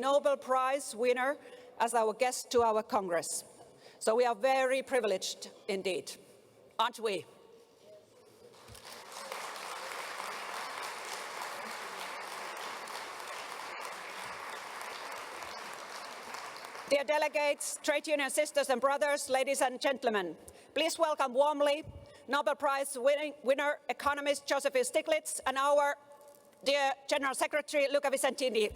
Nobel Prize winner as our guest to our Congress. So we are very privileged indeed, aren't we? Dear delegates, trade union sisters and brothers, ladies and gentlemen, please welcome warmly Nobel Prize winner economist Joseph Stiglitz and our dear General Secretary Luca Vicentini.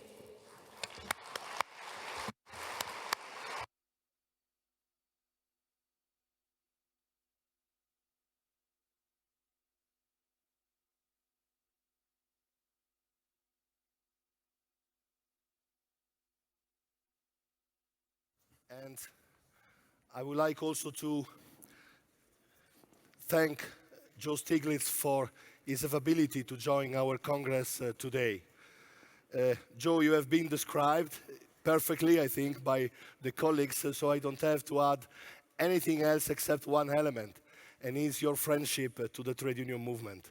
And I would like also to thank Joe Stiglitz for his ability to join our Congress today. Joe, you have been described perfectly, I think, by the colleagues, so I don't have to add anything else except one element, and it's your friendship to the trade union movement.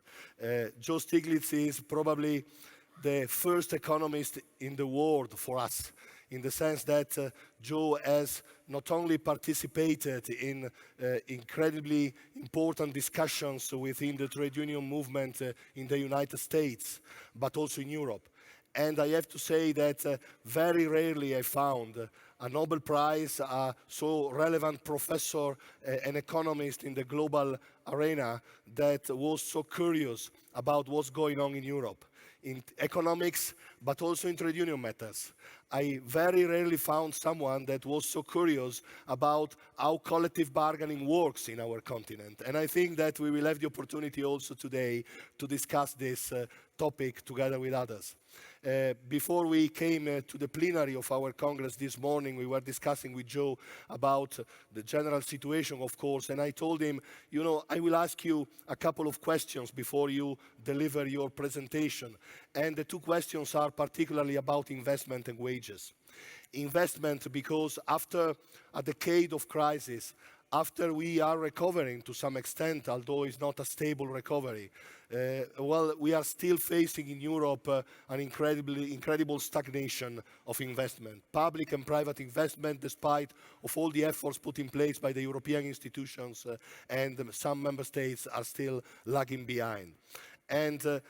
Joe Stiglitz is probably the first economist in the world for us, in the sense that Joe has not only participated in incredibly important discussions within the trade union movement in the United States, but also in Europe. And I have to say that very rarely I found a Nobel Prize, a so relevant professor, an economist in the global arena that was so curious about what's going on in Europe, in economics, but also in trade union matters. I very rarely found someone that was so curious about how collective bargaining works in our continent. And I think that we will have the opportunity also today to discuss this topic together with others. Before we came to the plenary of our Congress this morning, we were discussing with Joe about the general situation, of course, and I told him, you know, I will ask you a couple of questions before you deliver your presentation. And the two questions are particularly about investment and wages. Investment because after a decade of crisis, after we are recovering to some extent, although it's not a stable recovery, well, we are still facing in Europe an incredible stagnation of investment. Public and private investment, despite of all the efforts put in place by the European institutions and some member states are still lagging behind. And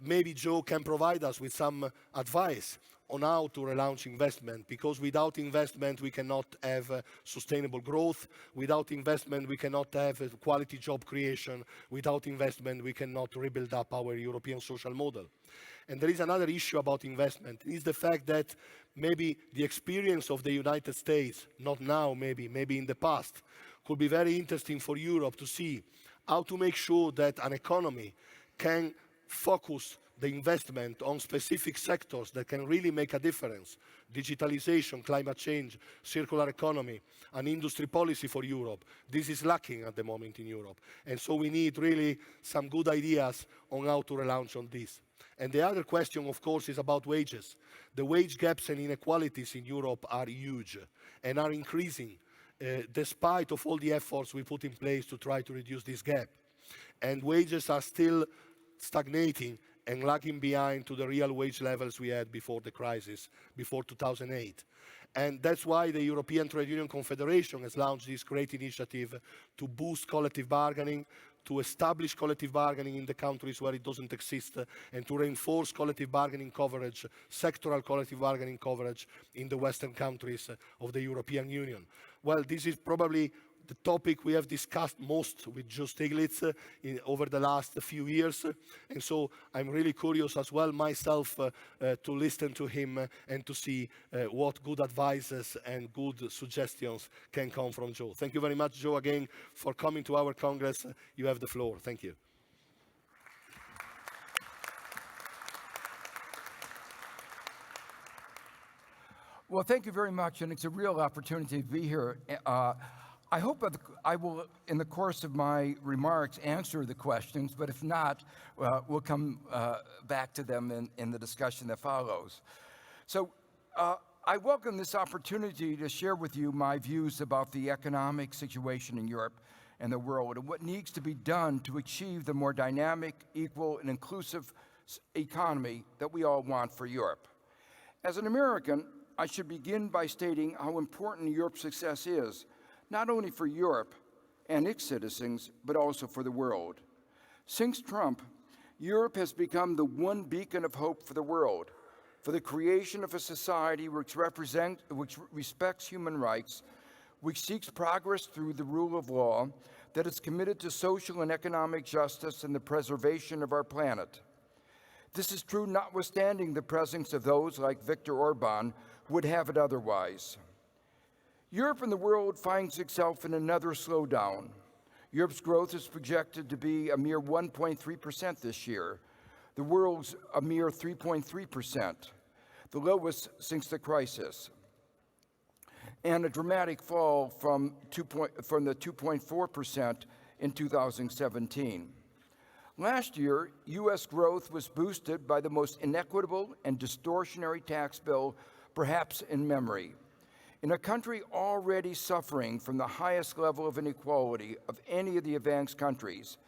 maybe Joe can provide us with some advice on how to relaunch investment, because without investment we cannot have sustainable growth. Without investment we cannot have quality job creation. Without investment we cannot rebuild up our European social model. And there is another issue about investment, is the fact that maybe the experience of the United States, not now, maybe in the past, could be very interesting for Europe to see how to make sure that an economy can focus the investment on specific sectors that can really make a difference. Digitalization, climate change, circular economy, an industry policy for Europe. This is lacking at the moment in Europe. And so we need really some good ideas on how to relaunch on this. And the other question, of course, is about wages. The wage gaps and inequalities in Europe are huge and are increasing despite of all the efforts we put in place to try to reduce this gap. And wages are still stagnating and lagging behind to the real wage levels we had before the crisis, before 2008. And that's why the European Trade Union Confederation has launched this great initiative to boost collective bargaining, to establish collective bargaining in the countries where it doesn't exist, and to reinforce collective bargaining coverage, sectoral collective bargaining coverage in the Western countries of the European Union. Well, this is probably the topic we have discussed most with Joe Stiglitz over the last few years. And so I'm really curious as well myself to listen to him and to see what good advices and good suggestions can come from Joe. Thank you very much, Joe, again, for coming to our Congress. You have the floor. Thank you. Well, thank you very much, and it's a real opportunity to be here. I hope that I will, in the course of my remarks, answer the questions, but if not, we'll come back to them in the discussion that follows. So I welcome this opportunity to share with you my views about the economic situation in Europe and the world, and what needs to be done to achieve the more dynamic, equal, and inclusive economy that we all want for Europe. As an American, I should begin by stating how important Europe's success is, not only for Europe and its citizens, but also for the world. Since Trump, Europe has become the one beacon of hope for the world, for the creation of a society which respects human rights, which seeks progress through the rule of law, that is committed to social and economic justice and the preservation of our planet. This is true notwithstanding the presence of those like Viktor Orban who would have it otherwise. Europe and the world finds itself in another slowdown. Europe's growth is projected to be a mere 1.3% this year. The world's a mere 3.3%, the lowest since the crisis, and a dramatic fall from the 2.4% in 2017. Last year, U.S. growth was boosted by the most inequitable and distortionary tax bill perhaps in memory. In a country already suffering from the highest level of inequality of any of the advanced countries,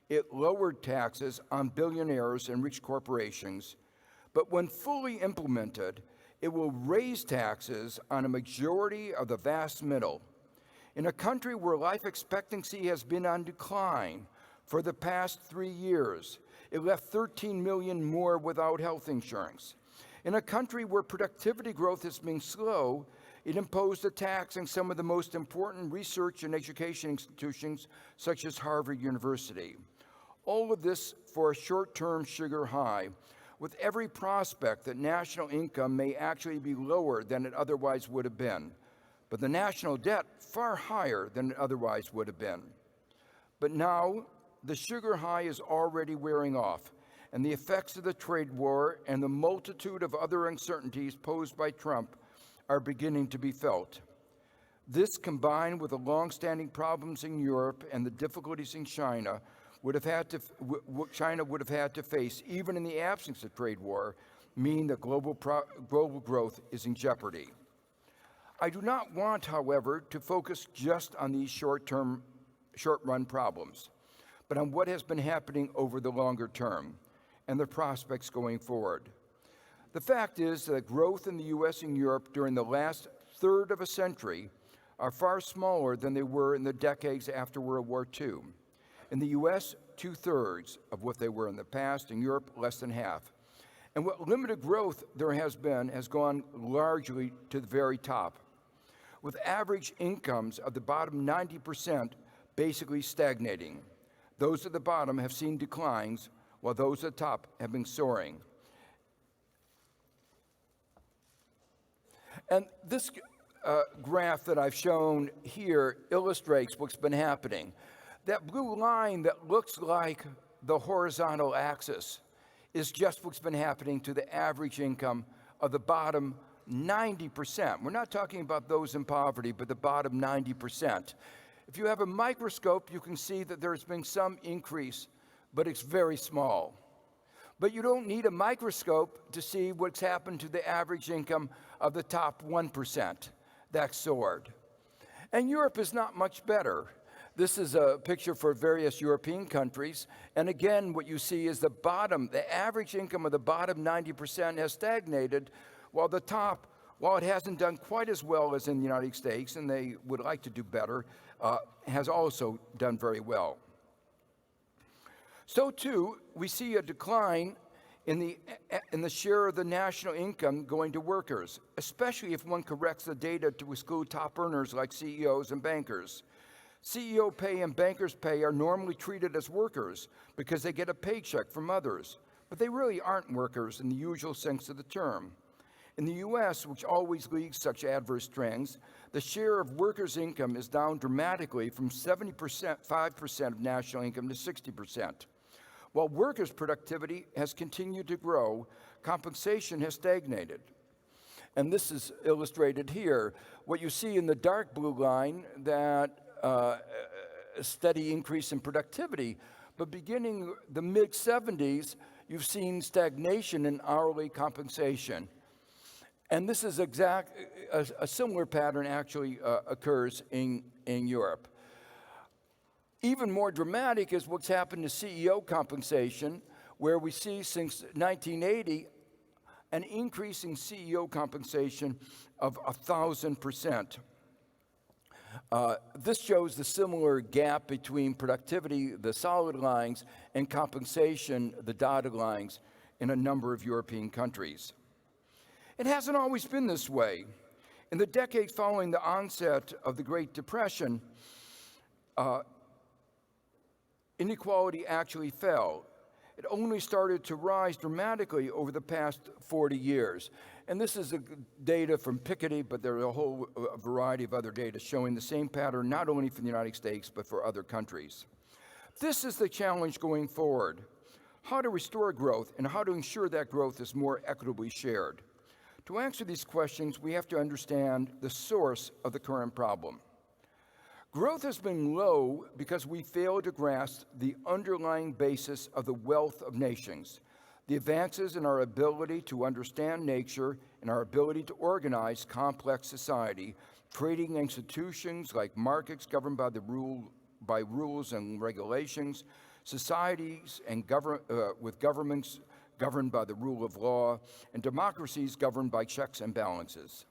it lowered taxes on billionaires and rich corporations, but when fully implemented, it will raise taxes on a majority of the vast middle. In a country where life expectancy has been on decline for the past 3 years, it left 13 million more without health insurance. In a country where productivity growth has been slow, it imposed a tax on some of the most important research and education institutions, such as Harvard University. All of this for a short-term sugar high, with every prospect that national income may actually be lower than it otherwise would have been, but the national debt far higher than it otherwise would have been. But now, the sugar high is already wearing off, and the effects of the trade war and the multitude of other uncertainties posed by Trump are beginning to be felt. This, combined with the long-standing problems in Europe and the difficulties in China, China would have had to face, even in the absence of trade war, mean that global growth is in jeopardy. I do not want, however, to focus just on these short-run problems, but on what has been happening over the longer term and the prospects going forward. The fact is that growth in the U.S. and Europe during the last third of a century are far smaller than they were in the decades after World War II. In the U.S., 2/3 of what they were in the past, in Europe, less than half. And what limited growth there has been has gone largely to the very top, with average incomes of the bottom 90% basically stagnating. Those at the bottom have seen declines, while those at the top have been soaring. And this graph that I've shown here illustrates what's been happening. That blue line that looks like the horizontal axis is just what's been happening to the average income of the bottom 90%. We're not talking about those in poverty, but the bottom 90%. If you have a microscope, you can see that there's been some increase, but it's very small. But you don't need a microscope to see what's happened to the average income of the top 1%. That soared. And Europe is not much better. This is a picture for various European countries. And again, what you see is the average income of the bottom 90% has stagnated, while the top, while it hasn't done quite as well as in the United States, and they would like to do better, has also done very well. So too, we see a decline in the share of the national income going to workers, especially if one corrects the data to exclude top earners like CEOs and bankers. CEO pay and bankers' pay are normally treated as workers because they get a paycheck from others, but they really aren't workers in the usual sense of the term. In the U.S., which always leads such adverse trends, the share of workers' income is down dramatically from 75% of national income to 60%. While workers' productivity has continued to grow, compensation has stagnated. And this is illustrated here. What you see in the dark blue line, that a steady increase in productivity, but beginning the mid-70s, you've seen stagnation in hourly compensation. And this is a similar pattern actually occurs in Europe. Even more dramatic is what's happened to CEO compensation, where we see since 1980 an increase in CEO compensation of 1,000%. This shows the similar gap between productivity, the solid lines, and compensation, the dotted lines, in a number of European countries. It hasn't always been this way. In the decades following the onset of the Great Depression, inequality actually fell. It only started to rise dramatically over the past 40 years. And this is data from Piketty, but there are a whole variety of other data showing the same pattern, not only for the United States, but for other countries. This is the challenge going forward: how to restore growth and how to ensure that growth is more equitably shared. To answer these questions, we have to understand the source of the current problem. Growth has been low because we failed to grasp the underlying basis of the wealth of nations, the advances in our ability to understand nature and our ability to organize complex society, creating institutions like markets governed by rules and regulations, societies and with governments governed by the rule of law, and democracies governed by checks and balances.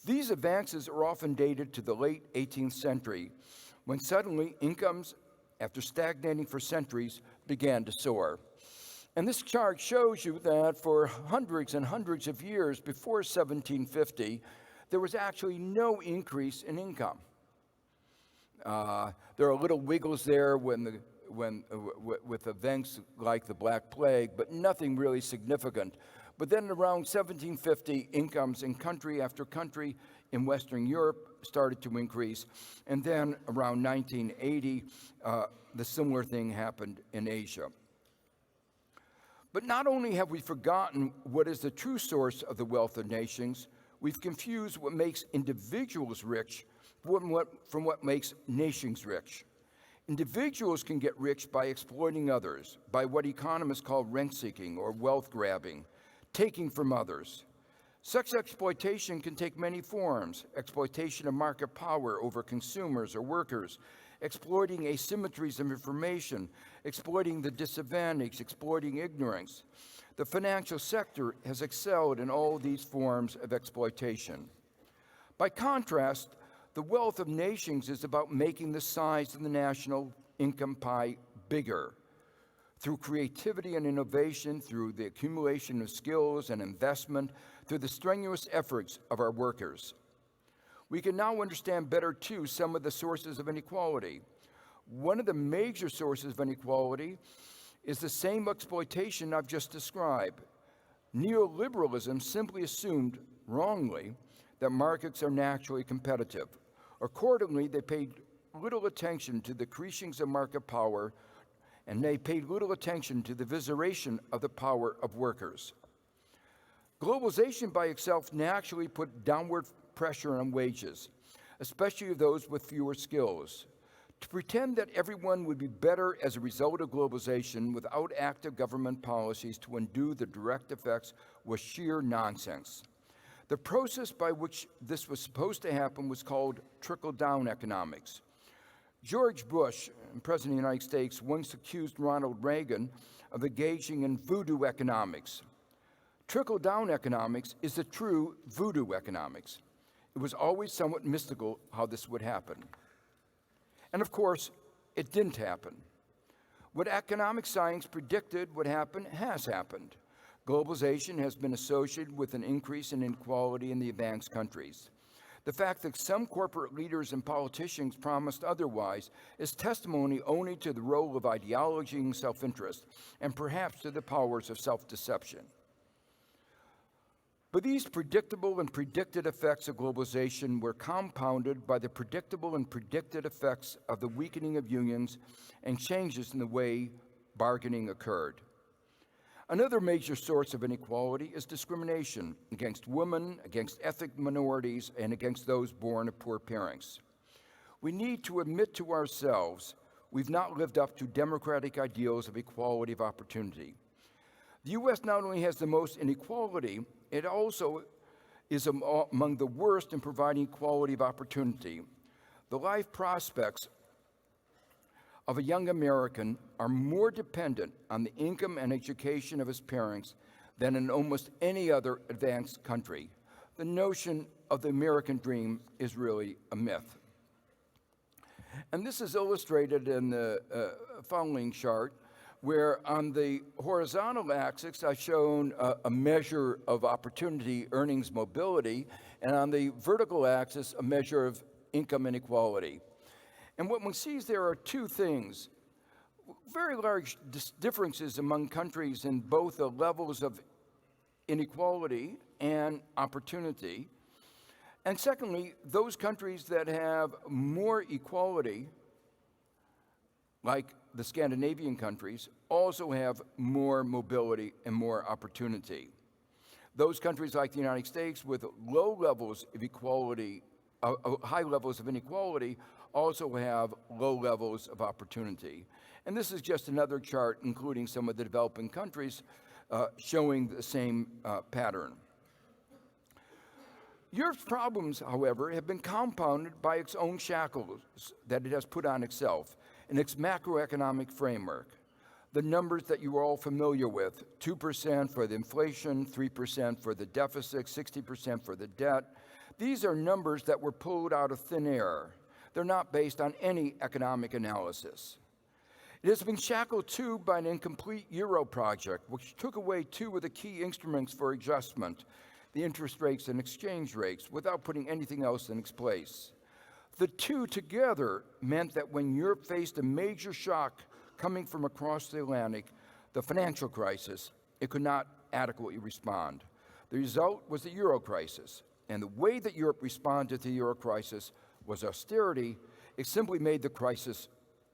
These advances are often dated to the late 18th century, when suddenly incomes, after stagnating for centuries, began to soar. And this chart shows you that for hundreds and hundreds of years before 1750, there was actually no increase in income. There are little wiggles there with events like the Black Plague, but nothing really significant. But then around 1750, incomes in country after country in Western Europe started to increase. And then around 1980, the similar thing happened in Asia. But not only have we forgotten what is the true source of the wealth of nations, we've confused what makes individuals rich from what makes nations rich. Individuals can get rich by exploiting others, by what economists call rent-seeking or wealth-grabbing, taking from others. Such exploitation can take many forms: exploitation of market power over consumers or workers, exploiting asymmetries of information, exploiting the disadvantaged, exploiting ignorance. The financial sector has excelled in all these forms of exploitation. By contrast, the wealth of nations is about making the size of the national income pie bigger through creativity and innovation, through the accumulation of skills and investment, through the strenuous efforts of our workers. We can now understand better, too, some of the sources of inequality. One of the major sources of inequality is the same exploitation I've just described. Neoliberalism simply assumed, wrongly, that markets are naturally competitive. Accordingly, they paid little attention to the creations of market power, and they paid little attention to the evisceration of the power of workers. Globalization by itself naturally put downward pressure on wages, especially those with fewer skills. To pretend that everyone would be better as a result of globalization without active government policies to undo the direct effects was sheer nonsense. The process by which this was supposed to happen was called Trickle-Down Economics. George Bush, President of the United States, once accused Ronald Reagan of engaging in voodoo economics. Trickle-down economics is the true voodoo economics. It was always somewhat mystical how this would happen. And of course, it didn't happen. What economic science predicted would happen has happened. Globalization has been associated with an increase in inequality in the advanced countries. The fact that some corporate leaders and politicians promised otherwise is testimony only to the role of ideology and self-interest, and perhaps to the powers of self-deception. But these predictable and predicted effects of globalization were compounded by the predictable and predicted effects of the weakening of unions and changes in the way bargaining occurred. Another major source of inequality is discrimination against women, against ethnic minorities, and against those born of poor parents. We need to admit to ourselves we've not lived up to democratic ideals of equality of opportunity. The U.S. not only has the most inequality, it also is among the worst in providing equality of opportunity. The life prospects of a young American are more dependent on the income and education of his parents than in almost any other advanced country. The notion of the American dream is really a myth. And this is illustrated in the following chart, where on the horizontal axis, I've shown a measure of opportunity, earnings mobility, and on the vertical axis, a measure of income inequality. And what one sees there are two things: very large differences among countries in both the levels of inequality and opportunity. And secondly, those countries that have more equality, like the Scandinavian countries, also have more mobility and more opportunity. Those countries like the United States with low levels of equality, high levels of inequality, also have low levels of opportunity. And this is just another chart including some of the developing countries showing the same pattern. Europe's problems, however, have been compounded by its own shackles that it has put on itself in its macroeconomic framework. The numbers that you are all familiar with, 2% for the inflation, 3% for the deficit, 60% for the debt, these are numbers that were pulled out of thin air. They're not based on any economic analysis. It has been shackled too by an incomplete Euro project, which took away two of the key instruments for adjustment, the interest rates and exchange rates, without putting anything else in its place. The two together meant that when Europe faced a major shock coming from across the Atlantic, the financial crisis, it could not adequately respond. The result was the Euro crisis, and the way that Europe responded to the Euro crisis was austerity. It simply made the crisis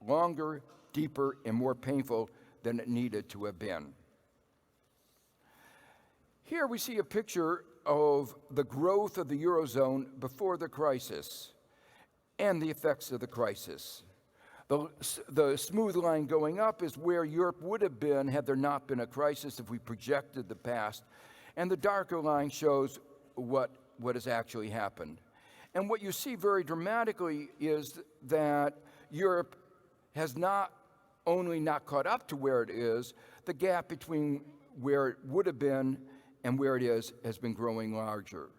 longer, deeper, and more painful than it needed to have been. Here we see a picture of the growth of the Eurozone before the crisis and the effects of the crisis. The smooth line going up is where Europe would have been had there not been a crisis if we projected the past, and the darker line shows what has actually happened. And what you see very dramatically is that Europe has not only not caught up to where it is, the gap between where it would have been and where it is has been growing larger.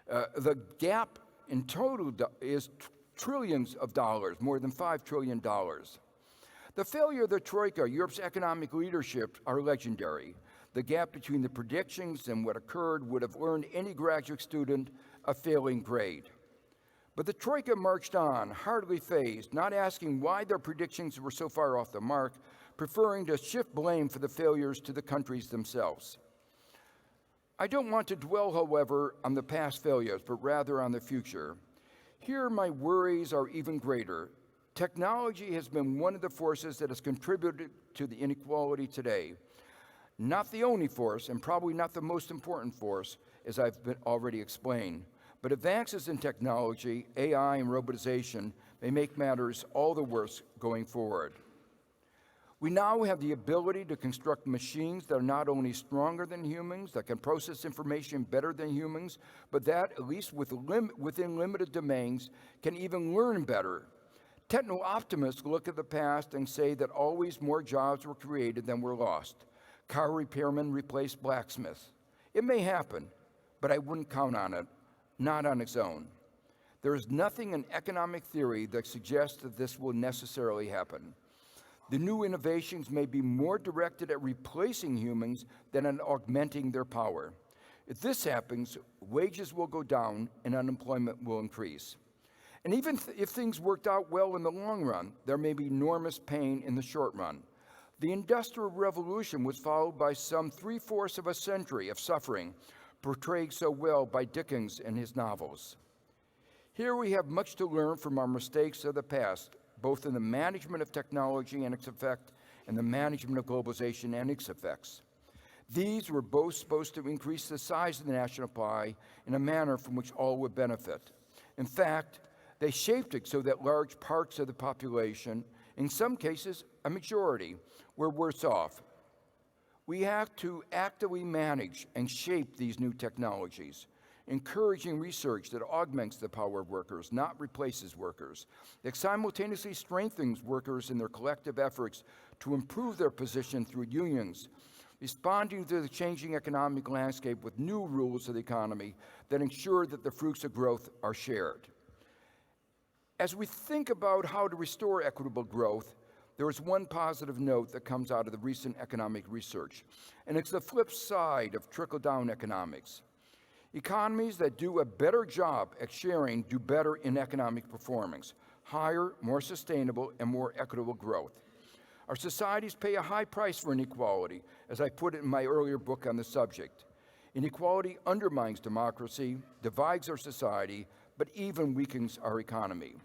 The gap in total is trillions of dollars, more than $5 trillion. The failure of the Troika, Europe's economic leadership, are legendary. The gap between the predictions and what occurred would have earned any graduate student a failing grade. But the Troika marched on, hardly fazed, not asking why their predictions were so far off the mark, preferring to shift blame for the failures to the countries themselves. I don't want to dwell, however, on the past failures, but rather on the future. Here, my worries are even greater. Technology has been one of the forces that has contributed to the inequality today. Not the only force, and probably not the most important force, as I've already explained. But advances in technology, AI, and robotization may make matters all the worse going forward. We now have the ability to construct machines that are not only stronger than humans, that can process information better than humans, but that, at least within limited domains, can even learn better. Techno-optimists look at the past and say that always more jobs were created than were lost. Car repairmen replaced blacksmiths. It may happen, but I wouldn't count on it, not on its own. There is nothing in economic theory that suggests that this will necessarily happen. The new innovations may be more directed at replacing humans than at augmenting their power. If this happens, wages will go down and unemployment will increase. And even if things worked out well in the long run, there may be enormous pain in the short run. The Industrial Revolution was followed by some 3/4 of a century of suffering, portrayed so well by Dickens in his novels. Here we have much to learn from our mistakes of the past, both in the management of technology and its effect, and the management of globalization and its effects. These were both supposed to increase the size of the national pie in a manner from which all would benefit. In fact, they shaped it so that large parts of the population, in some cases a majority, were worse off. We have to actively manage and shape these new technologies, encouraging research that augments the power of workers, not replaces workers, that simultaneously strengthens workers in their collective efforts to improve their position through unions, responding to the changing economic landscape with new rules of the economy that ensure that the fruits of growth are shared. As we think about how to restore equitable growth, there is one positive note that comes out of the recent economic research, and it's the flip side of trickle-down economics. Economies that do a better job at sharing do better in economic performance, higher, more sustainable, and more equitable growth. Our societies pay a high price for inequality, as I put it in my earlier book on the subject. Inequality undermines democracy, divides our society, but even weakens our economy.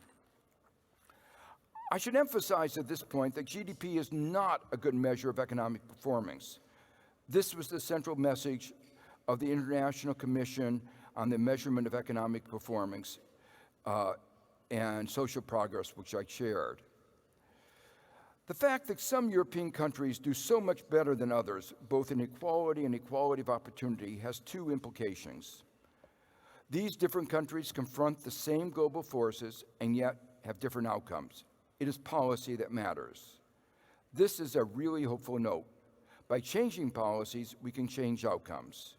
I should emphasize at this point that GDP is not a good measure of economic performance. This was the central message of the International Commission on the Measurement of Economic Performance and Social Progress, which I chaired. The fact that some European countries do so much better than others, both in equality and equality of opportunity, has two implications. These different countries confront the same global forces and yet have different outcomes. It is policy that matters. This is a really hopeful note. By changing policies, we can change outcomes.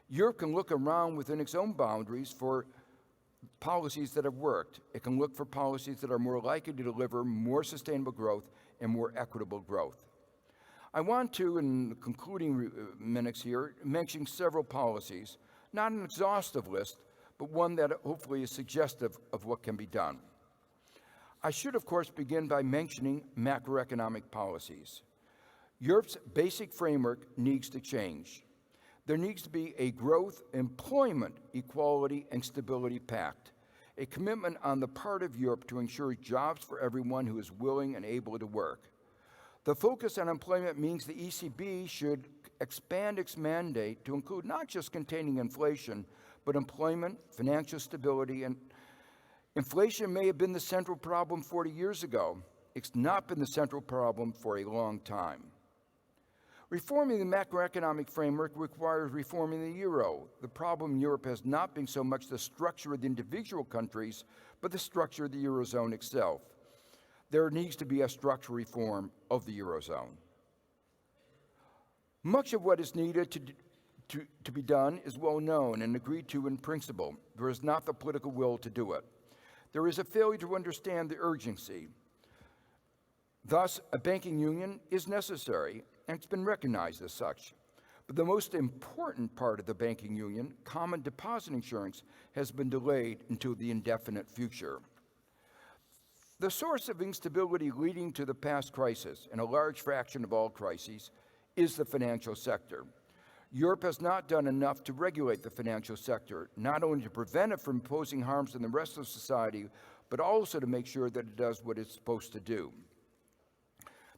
Europe can look around within its own boundaries for policies that have worked. It can look for policies that are more likely to deliver more sustainable growth and more equitable growth. I want to, in the concluding minutes here, mention several policies, not an exhaustive list, but one that hopefully is suggestive of what can be done. I should, of course, begin by mentioning macroeconomic policies. Europe's basic framework needs to change. There needs to be a growth, employment, equality, and stability pact, a commitment on the part of Europe to ensure jobs for everyone who is willing and able to work. The focus on employment means the ECB should expand its mandate to include not just containing inflation, but employment, financial stability, and inflation may have been the central problem 40 years ago. It's not been the central problem for a long time. Reforming the macroeconomic framework requires reforming the euro. The problem in Europe has not been so much the structure of the individual countries, but the structure of the Eurozone itself. There needs to be a structural reform of the Eurozone. Much of what is needed to be done is well known and agreed to in principle. There is not the political will to do it. There is a failure to understand the urgency. Thus, a banking union is necessary, and it's been recognized as such. But the most important part of the banking union, common deposit insurance, has been delayed until the indefinite future. The source of instability leading to the past crisis, and a large fraction of all crises, is the financial sector. Europe has not done enough to regulate the financial sector, not only to prevent it from posing harms in the rest of society, but also to make sure that it does what it's supposed to do.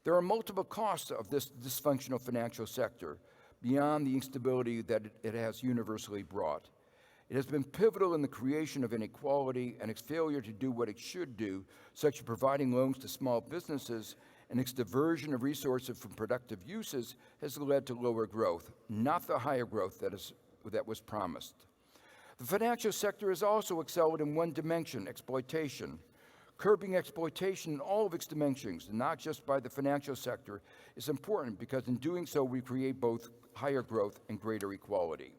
There are multiple costs of this dysfunctional financial sector beyond the instability that it has universally brought. It has been pivotal in the creation of inequality, and its failure to do what it should do, such as providing loans to small businesses, and its diversion of resources from productive uses, has led to lower growth, not the higher growth that was promised. The financial sector has also excelled in one dimension, exploitation. Curbing exploitation in all of its dimensions, not just by the financial sector, is important because in doing so we create both higher growth and greater equality.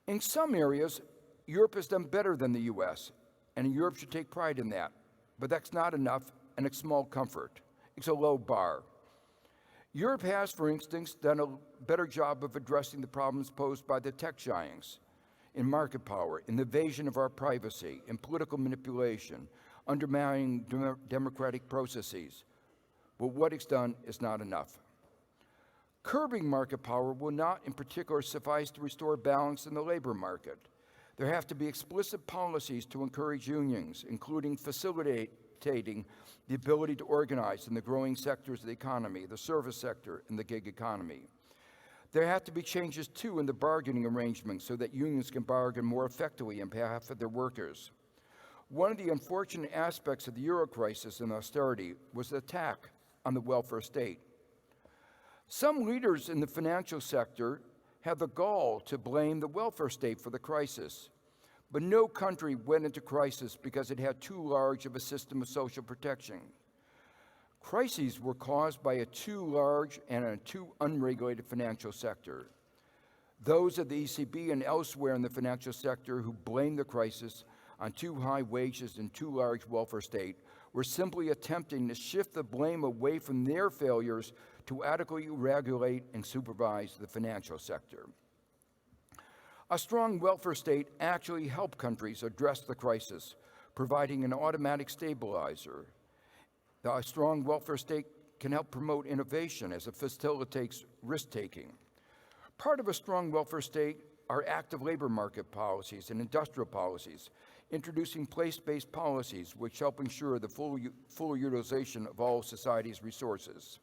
In some areas, Europe has done better than the US, and Europe should take pride in that. But that's not enough, and it's small comfort. It's a low bar. Europe has, for instance, done a better job of addressing the problems posed by the tech giants in market power, in the invasion of our privacy, in political manipulation, undermining democratic processes. But what it's done is not enough. Curbing market power will not in particular suffice to restore balance in the labor market. There have to be explicit policies to encourage unions, including facilitating the ability to organize in the growing sectors of the economy, the service sector, and the gig economy. There have to be changes, too, in the bargaining arrangements so that unions can bargain more effectively on behalf of their workers. One of the unfortunate aspects of the euro crisis and austerity was the attack on the welfare state. Some leaders in the financial sector have the gall to blame the welfare state for the crisis. But no country went into crisis because it had too large of a system of social protection. Crises were caused by a too large and a too unregulated financial sector. Those of the ECB and elsewhere in the financial sector who blame the crisis on too high wages and too large welfare state were simply attempting to shift the blame away from their failures to adequately regulate and supervise the financial sector. A strong welfare state actually helped countries address the crisis, providing an automatic stabilizer. A strong welfare state can help promote innovation as it facilitates risk-taking. Part of a strong welfare state are active labor market policies and industrial policies, introducing place-based policies which help ensure the full utilization of all society's resources.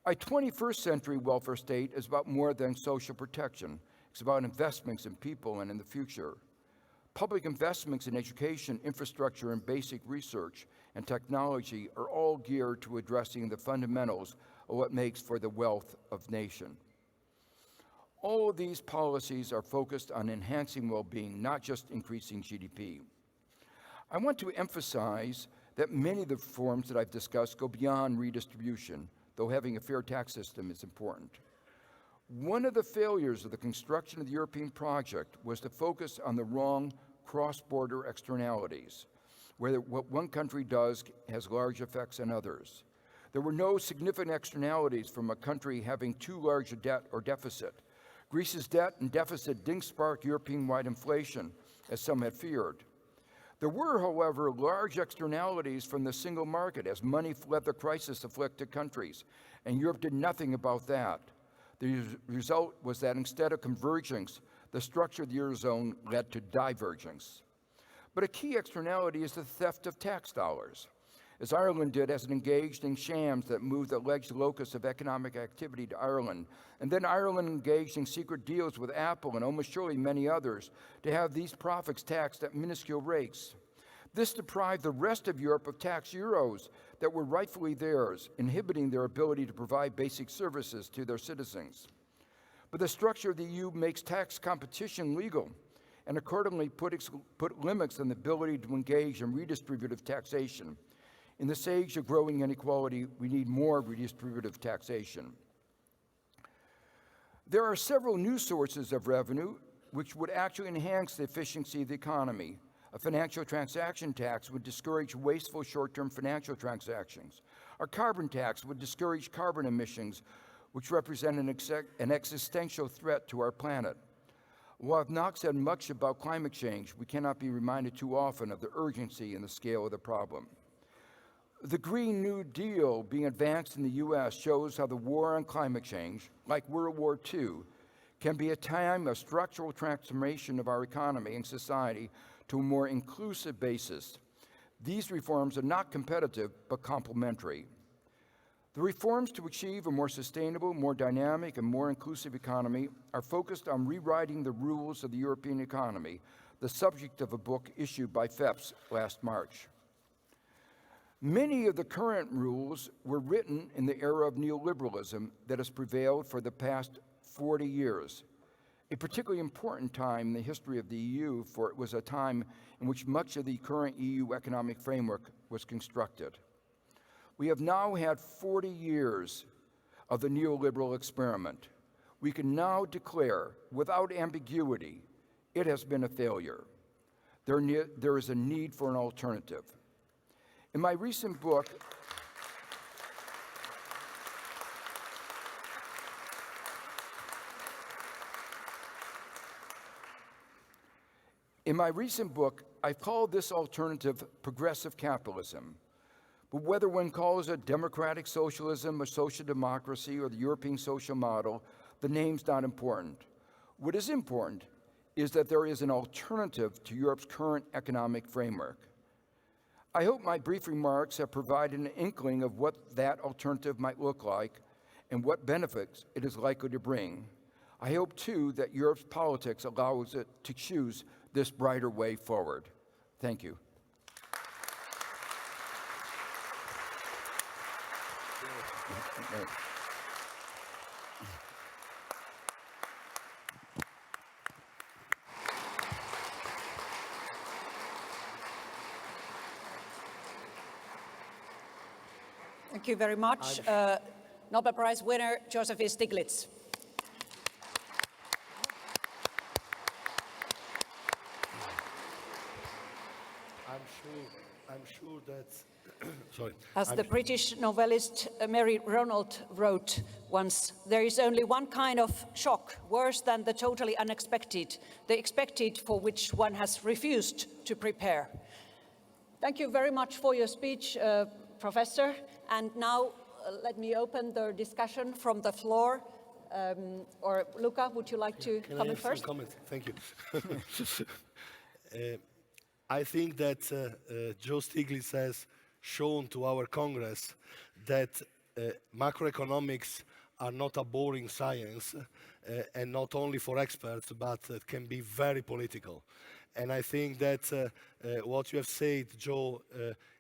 A 21st century welfare state is about more than social protection. It's about investments in people and in the future. Public investments in education, infrastructure, and basic research and technology are all geared to addressing the fundamentals of what makes for the wealth of nation. All of these policies are focused on enhancing well-being, not just increasing GDP. I want to emphasize that many of the reforms that I've discussed go beyond redistribution, though having a fair tax system is important. One of the failures of the construction of the European project was to focus on the wrong cross-border externalities, where what one country does has large effects on others. There were no significant externalities from a country having too large a debt or deficit. Greece's debt and deficit didn't spark European-wide inflation, as some had feared. There were, however, large externalities from the single market as money fled the crisis-afflicted countries, and Europe did nothing about that. The result was that instead of convergence, the structure of the Eurozone led to divergence. But a key externality is the theft of tax dollars, as Ireland did as it engaged in shams that moved the alleged locus of economic activity to Ireland. And then Ireland engaged in secret deals with Apple and almost surely many others to have these profits taxed at minuscule rates. This deprived the rest of Europe of tax euros that were rightfully theirs, inhibiting their ability to provide basic services to their citizens. But the structure of the EU makes tax competition legal and accordingly put limits on the ability to engage in redistributive taxation. In this age of growing inequality, we need more redistributive taxation. There are several new sources of revenue which would actually enhance the efficiency of the economy. A financial transaction tax would discourage wasteful short-term financial transactions. A carbon tax would discourage carbon emissions, which represent an existential threat to our planet. While I've not said much about climate change, we cannot be reminded too often of the urgency and the scale of the problem. The Green New Deal being advanced in the U.S. shows how the war on climate change, like World War II, can be a time of structural transformation of our economy and society to a more inclusive basis. These reforms are not competitive, but complementary. The reforms to achieve a more sustainable, more dynamic, and more inclusive economy are focused on rewriting the rules of the European economy, the subject of a book issued by FEPS last March. Many of the current rules were written in the era of neoliberalism that has prevailed for the past 40 years, a particularly important time in the history of the EU, for it was a time in which much of the current EU economic framework was constructed. We have now had 40 years of the neoliberal experiment. We can now declare, without ambiguity, it has been a failure. There is a need for an alternative. In my recent book, I called this alternative progressive capitalism. But whether one calls it democratic socialism or social democracy or the European social model, the name's not important. What is important is that there is an alternative to Europe's current economic framework. I hope my brief remarks have provided an inkling of what that alternative might look like and what benefits it is likely to bring. I hope, too, that Europe's politics allows it to choose this brighter way forward. Thank you. Thank you very much. Nobel Prize winner Joseph Stiglitz. I'm sure that, sorry. As the British novelist Mary Ronald wrote once, there is only one kind of shock worse than the totally unexpected, the expected for which one has refused to prepare. Thank you very much for your speech, Professor. And now let me open the discussion from the floor. Or Luca, would you like to comment first? Comment? Thank you. I think that Joe Stiglitz has shown to our Congress that macroeconomics are not a boring science, and not only for experts, but can be very political. And I think that what you have said, Joe,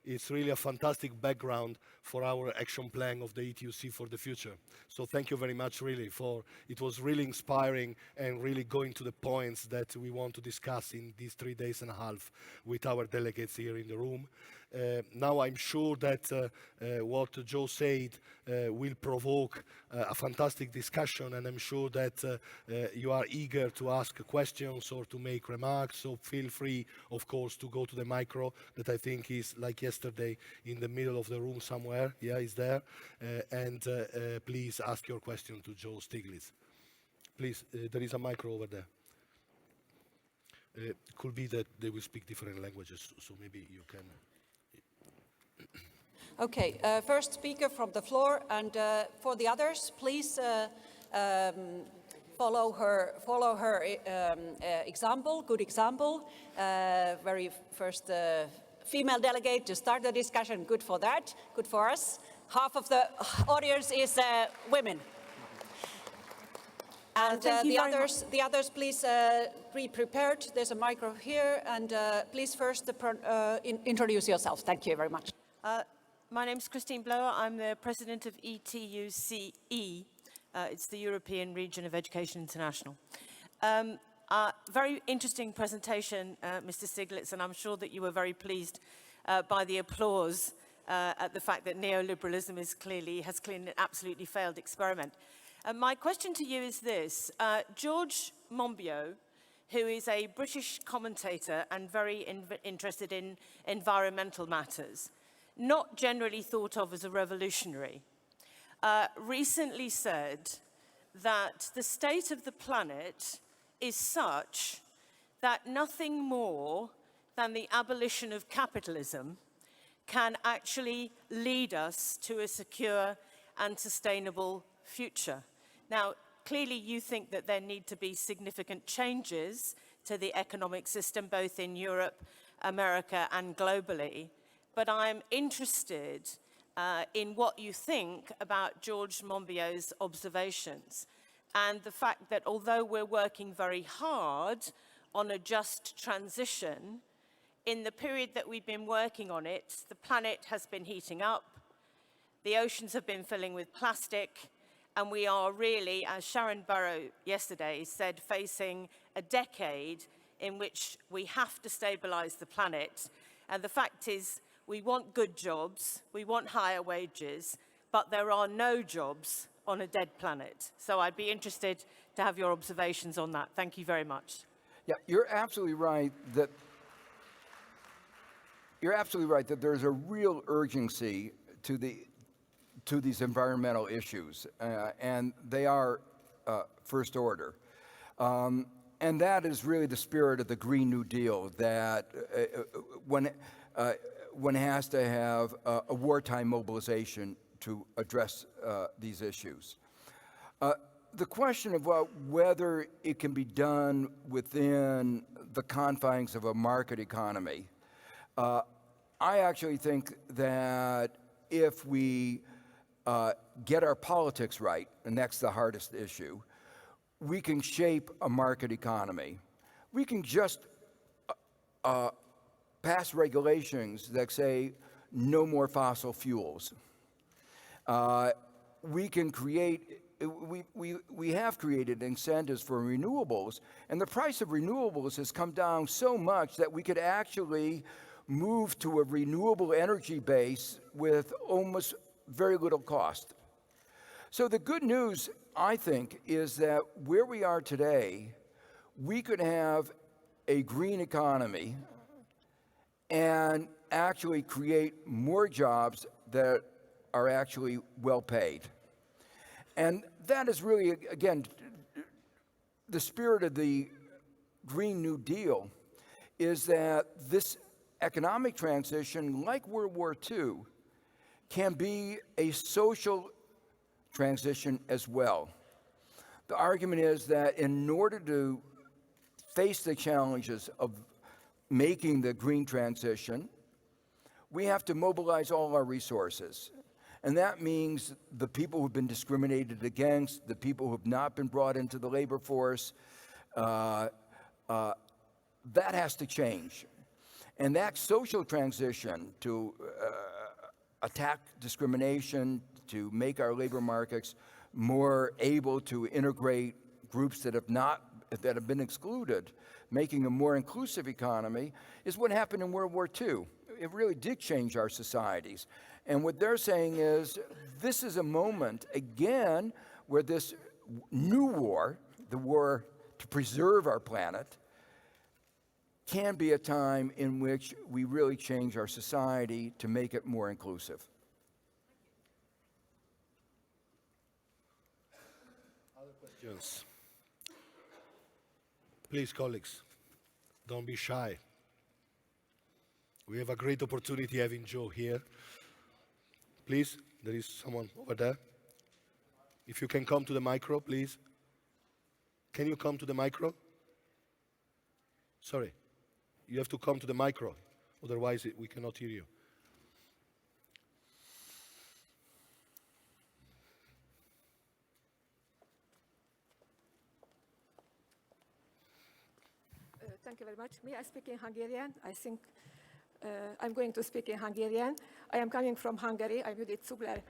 is really a fantastic background for our action plan of the ETUC for the future. So thank you very much, really, it was really inspiring and really going to the points that we want to discuss in these 3 days and a half with our delegates here in the room. Now I'm sure that what Joe said will provoke a fantastic discussion, and I'm sure that you are eager to ask questions or to make remarks, so feel free, of course, to go to the micro that I think is, like yesterday, in the middle of the room somewhere. Yeah, it's there. And please ask your question to Joe Stiglitz. Please, there is a micro over there. It could be that they will speak different languages, so maybe you can... Okay, first speaker from the floor, and for the others, please follow her example, good example. Very first female delegate to start the discussion, good for that, good for us. Half of the audience is women. And the others, please be prepared. There's a micro here, and please first introduce yourself. Thank you very much. My name is Christine Blower. I'm the president of ETUC. It's the European Region of Education International. Very interesting presentation, Mr. Stiglitz, and I'm sure that you were very pleased by the applause at the fact that neoliberalism has clearly an absolutely failed experiment. My question to you is this. George Monbiot, who is a British commentator and very interested in environmental matters, not generally thought of as a revolutionary, recently said that the state of the planet is such that nothing more than the abolition of capitalism can actually lead us to a secure and sustainable future. Now, clearly you think that there need to be significant changes to the economic system, both in Europe, America, and globally. But I'm interested in what you think about George Monbiot's observations and the fact that although we're working very hard on a just transition, in the period that we've been working on it, the planet has been heating up, the oceans have been filling with plastic, and we are really, as Sharon Burrow yesterday said, facing a decade in which we have to stabilize the planet. And the fact is, we want good jobs, we want higher wages, but there are no jobs on a dead planet. So I'd be interested to have your observations on that. Thank you very much. Yeah, you're absolutely right that there's a real urgency to these environmental issues, and they are first order. And that is really the spirit of the Green New Deal, that one has to have a wartime mobilization to address these issues. The question of whether it can be done within the confines of a market economy, I actually think that if we get our politics right, and that's the hardest issue, we can shape a market economy. We can just pass regulations that say no more fossil fuels. We can create, we have created incentives for renewables, and the price of renewables has come down so much that we could actually move to a renewable energy base with almost very little cost. So the good news, I think, is that where we are today, we could have a green economy and actually create more jobs that are actually well paid. And that is really, again, the spirit of the Green New Deal, is that this economic transition, like World War II, can be a social transition as well. The argument is that in order to face the challenges of making the green transition, we have to mobilize all our resources. And that means the people who've been discriminated against, the people who have not been brought into the labor force, that has to change. And that social transition to attack discrimination, to make our labor markets more able to integrate groups that have been excluded, making a more inclusive economy, is what happened in World War II. It really did change our societies. And what they're saying is, this is a moment, again, where this new war, the war to preserve our planet, can be a time in which we really change our society to make it more inclusive. Other questions? Please, colleagues, don't be shy. We have a great opportunity having Joe here. Please, there is someone over there. If you can come to the micro, please. Can you come to the micro? Sorry, you have to come to the micro, otherwise we cannot hear you. Thank you very much. May I speak in Hungarian? I think I'm going to speak in Hungarian. I am coming from Hungary. I'm Judith Zugler.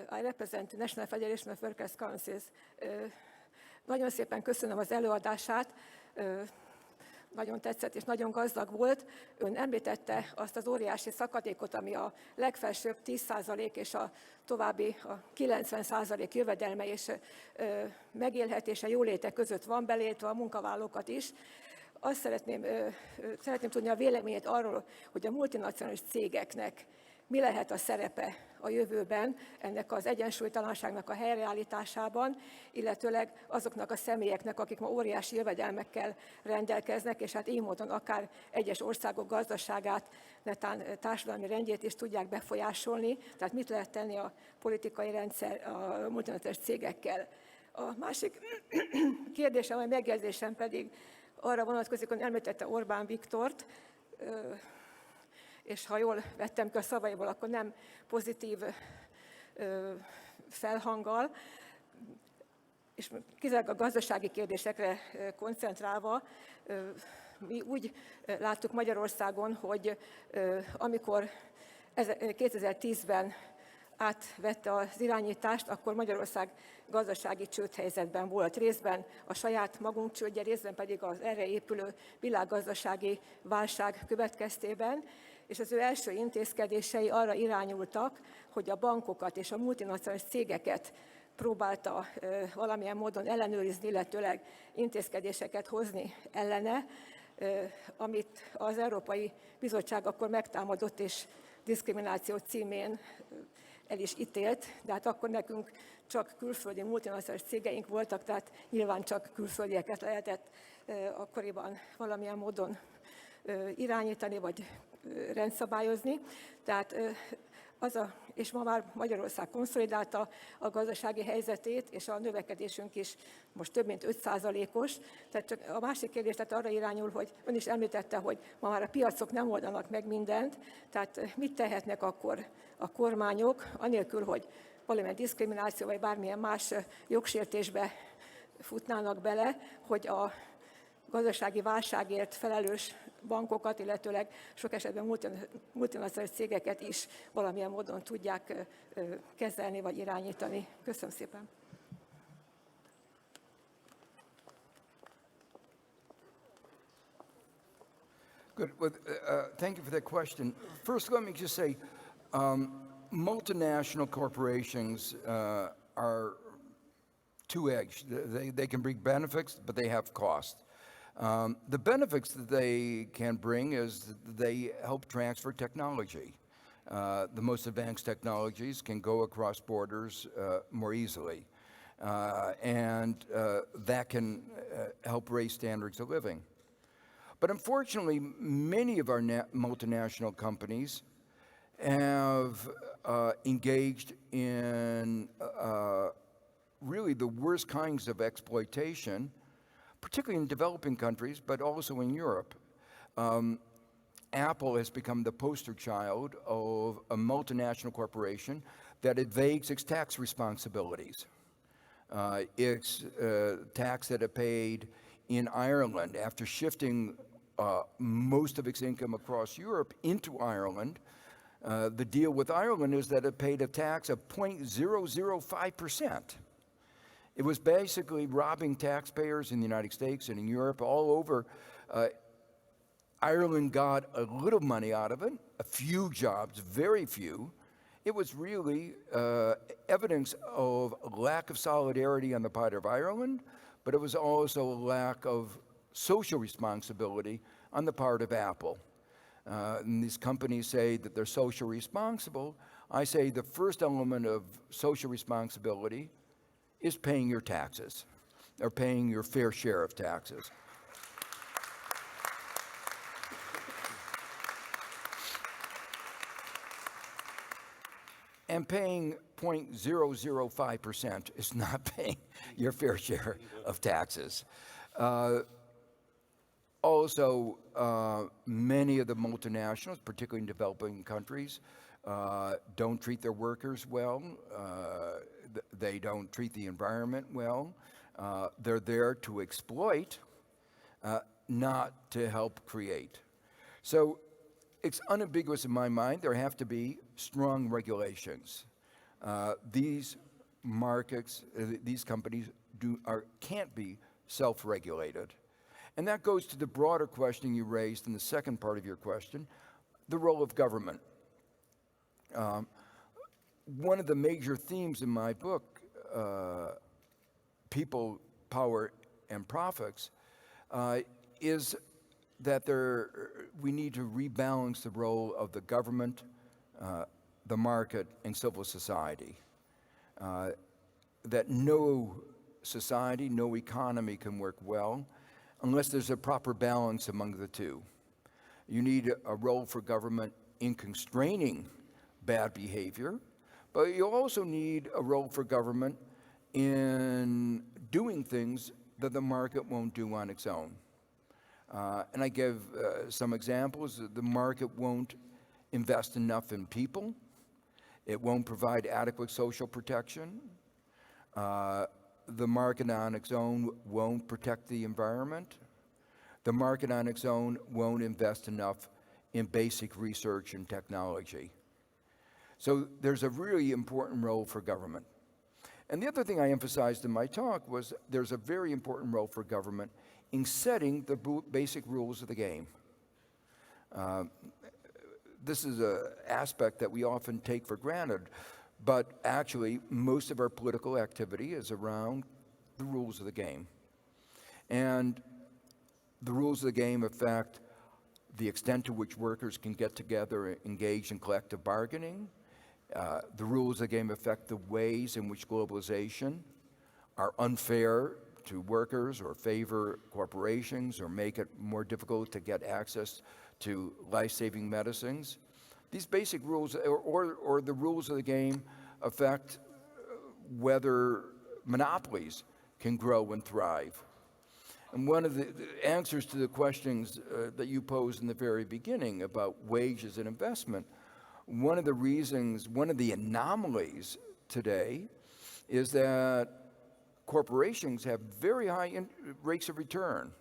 I represent the National Federation of Workers' Councils. Nagyon szépen köszönöm az előadását. Nagyon tetszett és nagyon gazdag volt. Ön említette azt az óriási szakadékot, ami a legfelsőbb 10% és a további a 90% jövedelme és megélhetése, jóléte között van, belétve a munkavállalókat is. Azt szeretném tudni a véleményét arról, hogy a multinacionális cégeknek mi lehet a szerepe a jövőben ennek az egyensúlytalanságnak a helyreállításában, illetőleg azoknak a személyeknek, akik ma óriási jövedelmekkel rendelkeznek, és hát így módon akár egyes országok gazdaságát, netán társadalmi rendjét is tudják befolyásolni. Tehát mit lehet tenni a politikai rendszer a multinacionális cégekkel. A másik kérdésem, vagy megjegyzésem pedig arra vonatkozik, hogy említette Orbán Viktort, és ha jól vettem ki a szavaiból, akkor nem pozitív felhanggal, és kizárólag a gazdasági kérdésekre koncentrálva, mi úgy láttuk Magyarországon, hogy amikor 2010-ben átvette az irányítást, akkor Magyarország gazdasági csődhelyzetben volt. Részben a saját magunk csődje, részben pedig az erre épülő világgazdasági válság következtében, és az ő első intézkedései arra irányultak, hogy a bankokat és a multinacionális cégeket próbálta valamilyen módon ellenőrizni, illetőleg intézkedéseket hozni ellene, amit az Európai Bizottság akkor megtámadott és diszkrimináció címén el is ítélt, de hát akkor nekünk csak külföldi multinacionális cégeink voltak, tehát nyilván csak külföldieket lehetett akkoriban valamilyen módon irányítani vagy rendszabályozni. Tehát és ma már Magyarország konszolidálta a gazdasági helyzetét, és a növekedésünk is most több mint 5%-os. Tehát csak a másik kérdés tehát arra irányul, hogy ön is említette, hogy ma már a piacok nem oldanak meg mindent, tehát mit tehetnek akkor a kormányok, anélkül, hogy valamilyen diszkrimináció vagy bármilyen más jogsértésbe futnának bele, hogy a gazdasági válságért felelős bankokat, illetőleg sok esetben multinacionális cégeket is valamilyen módon tudják kezelni vagy irányítani. Köszönöm szépen. Good. Well, thank you for that question. First, let me just say, Multinational corporations are two-edged. They can bring benefits, but they have costs. The benefits that they can bring is that they help transfer technology. The most advanced technologies can go across borders more easily. And that can help raise standards of living. But unfortunately, many of our multinational companies have engaged in really the worst kinds of exploitation, particularly in developing countries, but also in Europe. Apple has become the poster child of a multinational corporation that evades its tax responsibilities. Its tax that it paid in Ireland after shifting most of its income across Europe into Ireland. The deal with Ireland is that it paid a tax of 0.005%. It was basically robbing taxpayers in the United States and in Europe, all over. Ireland got a little money out of it, a few jobs, very few. It was really evidence of a lack of solidarity on the part of Ireland, but it was also a lack of social responsibility on the part of Apple. And these companies say that they're socially responsible. I say the first element of social responsibility is paying your taxes, or paying your fair share of taxes. And paying 0.005% is not paying your fair share of taxes. Also, many of the multinationals, particularly in developing countries, don't treat their workers well. They don't treat the environment well. They're there to exploit, not to help create. So it's unambiguous in my mind, there have to be strong regulations. These markets, these companies can't be self-regulated. And that goes to the broader question you raised in the second part of your question, the role of government. One of the major themes in my book, People, Power, and Profits, is that we need to rebalance the role of the government, the market, and civil society. That no society, no economy can work well unless there's a proper balance among the two. You need a role for government in constraining bad behavior, but you also need a role for government in doing things that the market won't do on its own. And I give some examples. The market won't invest enough in people. It won't provide adequate social protection. The market on its own won't protect the environment. The market on its own won't invest enough in basic research and technology. So there's a really important role for government. And the other thing I emphasized in my talk was there's a very important role for government in setting the basic rules of the game. This is an aspect that we often take for granted, but actually most of our political activity is around the rules of the game. And the rules of the game affect the extent to which workers can get together and engage in collective bargaining. The rules of the game affect the ways in which globalization are unfair to workers or favor corporations or make it more difficult to get access to life-saving medicines. These basic rules or the rules of the game affect whether monopolies can grow and thrive. And one of the answers to the questions that you posed in the very beginning about wages and investment, one of the anomalies today is that corporations have very high rates of return.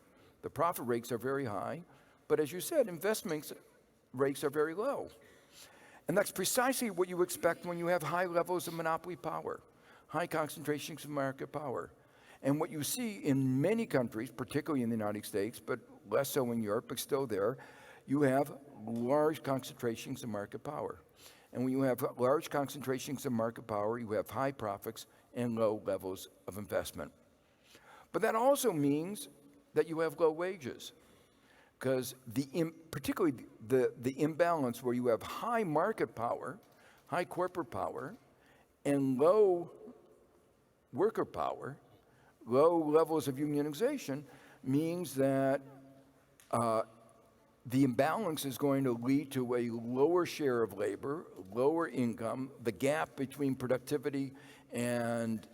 The profit rates are very high, but as you said, investment rates are very low. And that's precisely what you expect when you have high levels of monopoly power, high concentrations of market power. And what you see in many countries, particularly in the United States, but less so in Europe, but still there, you have large concentrations of market power. And when you have large concentrations of market power, you have high profits and low levels of investment. But that also means that you have low wages, because particularly the imbalance where you have high market power, high corporate power, and low worker power, low levels of unionization, means that the imbalance is going to lead to a lower share of labor, lower income. The gap between productivity and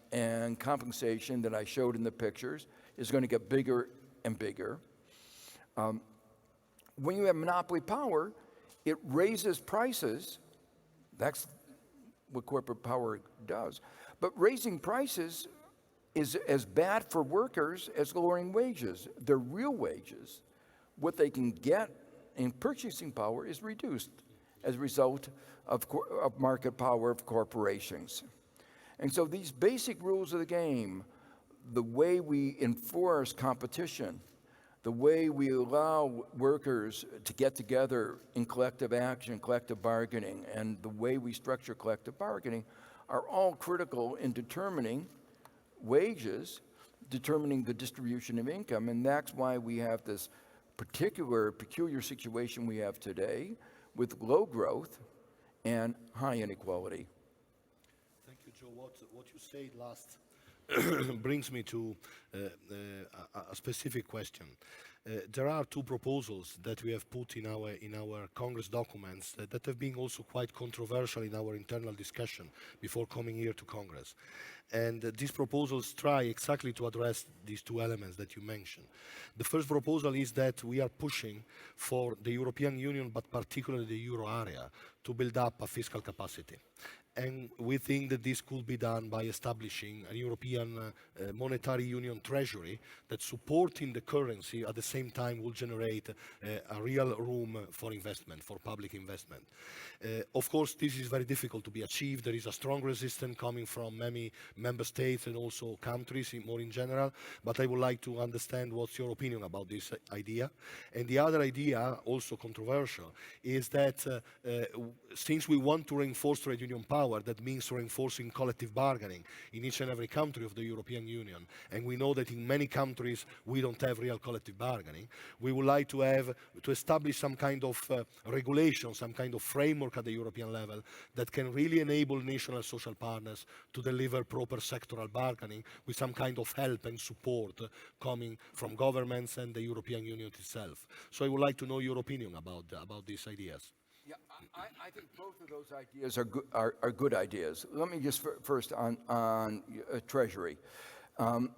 compensation that I showed in the pictures is going to get bigger and bigger. When you have monopoly power, it raises prices. That's what corporate power does. But raising prices is as bad for workers as lowering wages. Their real wages, what they can get in purchasing power, is reduced as a result of market power of corporations. And so these basic rules of the game, the way we enforce competition, the way we allow workers to get together in collective action, collective bargaining, and the way we structure collective bargaining are all critical in determining wages, determining the distribution of income. And that's why we have this peculiar situation we have today with low growth and high inequality. Thank you, Joe. What you said last brings me to a specific question. There are two proposals that we have put in our Congress documents that have been also quite controversial in our internal discussion before coming here to Congress. And these proposals try exactly to address these two elements that you mentioned. The first proposal is that we are pushing for the European Union, but particularly the euro area, to build up a fiscal capacity. And we think that this could be done by establishing a European monetary union treasury that, supporting the currency, at the same time will generate a real room for investment, for public investment. Of course, this is very difficult to be achieved. There is a strong resistance coming from many member states and also countries more in general, but I would like to understand what's your opinion about this idea. And the other idea, also controversial, is that since we want to reinforce trade union power, that means reinforcing collective bargaining in each and every country of the European Union. And we know that in many countries we don't have real collective bargaining. We would like to establish some kind of regulation, some kind of framework at the European level that can really enable national social partners to deliver proper sectoral bargaining with some kind of help and support coming from governments and the European Union itself. So I would like to know your opinion about these ideas. Yeah, I think both of those ideas are good ideas. Let me just first on Treasury. In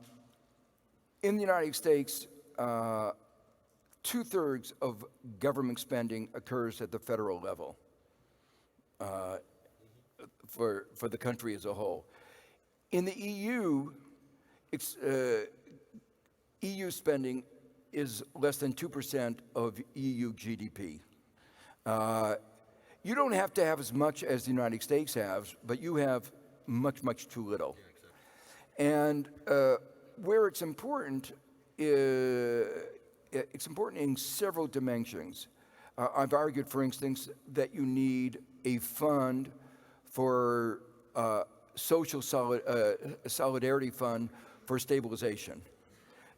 the United States, 2/3 of government spending occurs at the federal level for the country as a whole. In the EU, EU spending is less than 2% of EU GDP. You don't have to have as much as the United States has, but you have much, much too little. Yeah, exactly. And where it's important in several dimensions. I've argued, for instance, that you need a fund for social solidarity fund for stabilization.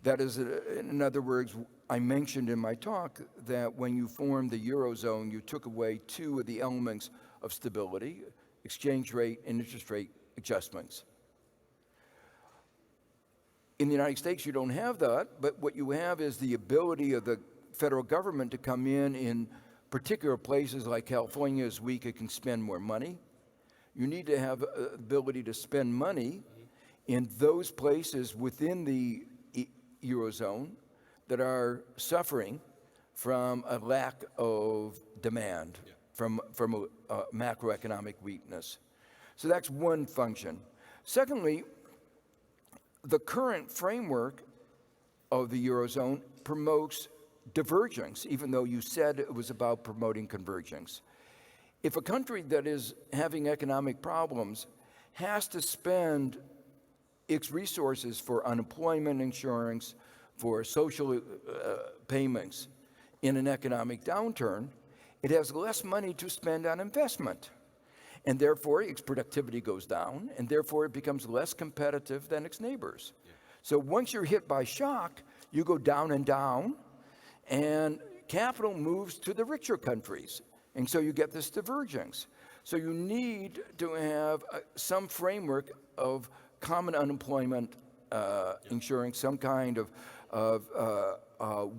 That is, in other words, I mentioned in my talk that when you formed the Eurozone, you took away two of the elements of stability, exchange rate and interest rate adjustments. In the United States, you don't have that, but what you have is the ability of the federal government to come in particular places like California is weak, it can spend more money. You need to have the ability to spend money in those places within the Eurozone that are suffering from a lack of demand, from a macroeconomic weakness. So that's one function. Secondly, the current framework of the Eurozone promotes divergence, even though you said it was about promoting convergence. If a country that is having economic problems has to spend its resources for unemployment insurance, for social payments in an economic downturn, it has less money to spend on investment. And therefore, its productivity goes down, and therefore it becomes less competitive than its neighbors. So once you're hit by shock, you go down, and capital moves to the richer countries. And so you get this divergence. So you need to have some framework of common unemployment insurance, some kind of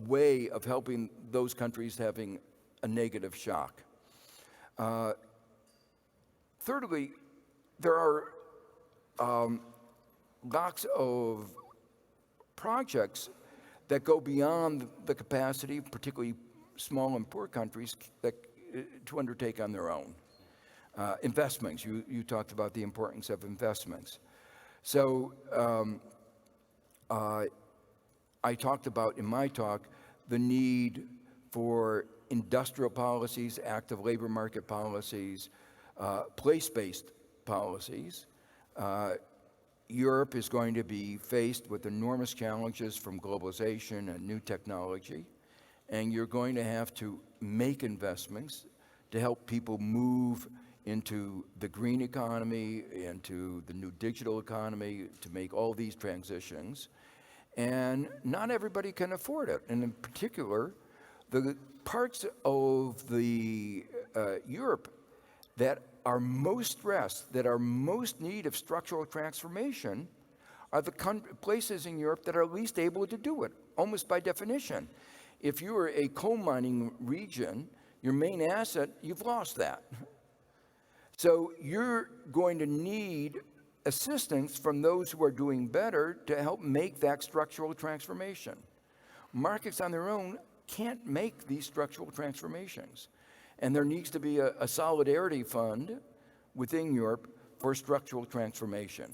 way of helping those countries having a negative shock. Thirdly, there are lots of projects that go beyond the capacity, particularly small and poor countries, to undertake on their own. Investments, you talked about the importance of investments. So I talked about in my talk the need for industrial policies, active labor market policies, place-based policies. Europe is going to be faced with enormous challenges from globalization and new technology, and you're going to have to make investments to help people move into the green economy, into the new digital economy, to make all these transitions. And not everybody can afford it. And in particular, the parts of the Europe that are most stressed, that are most need of structural transformation, are the places in Europe that are least able to do it, almost by definition. If you are a coal mining region, your main asset, you've lost that. So you're going to need assistance from those who are doing better to help make that structural transformation. Markets on their own can't make these structural transformations. And there needs to be a solidarity fund within Europe for structural transformation.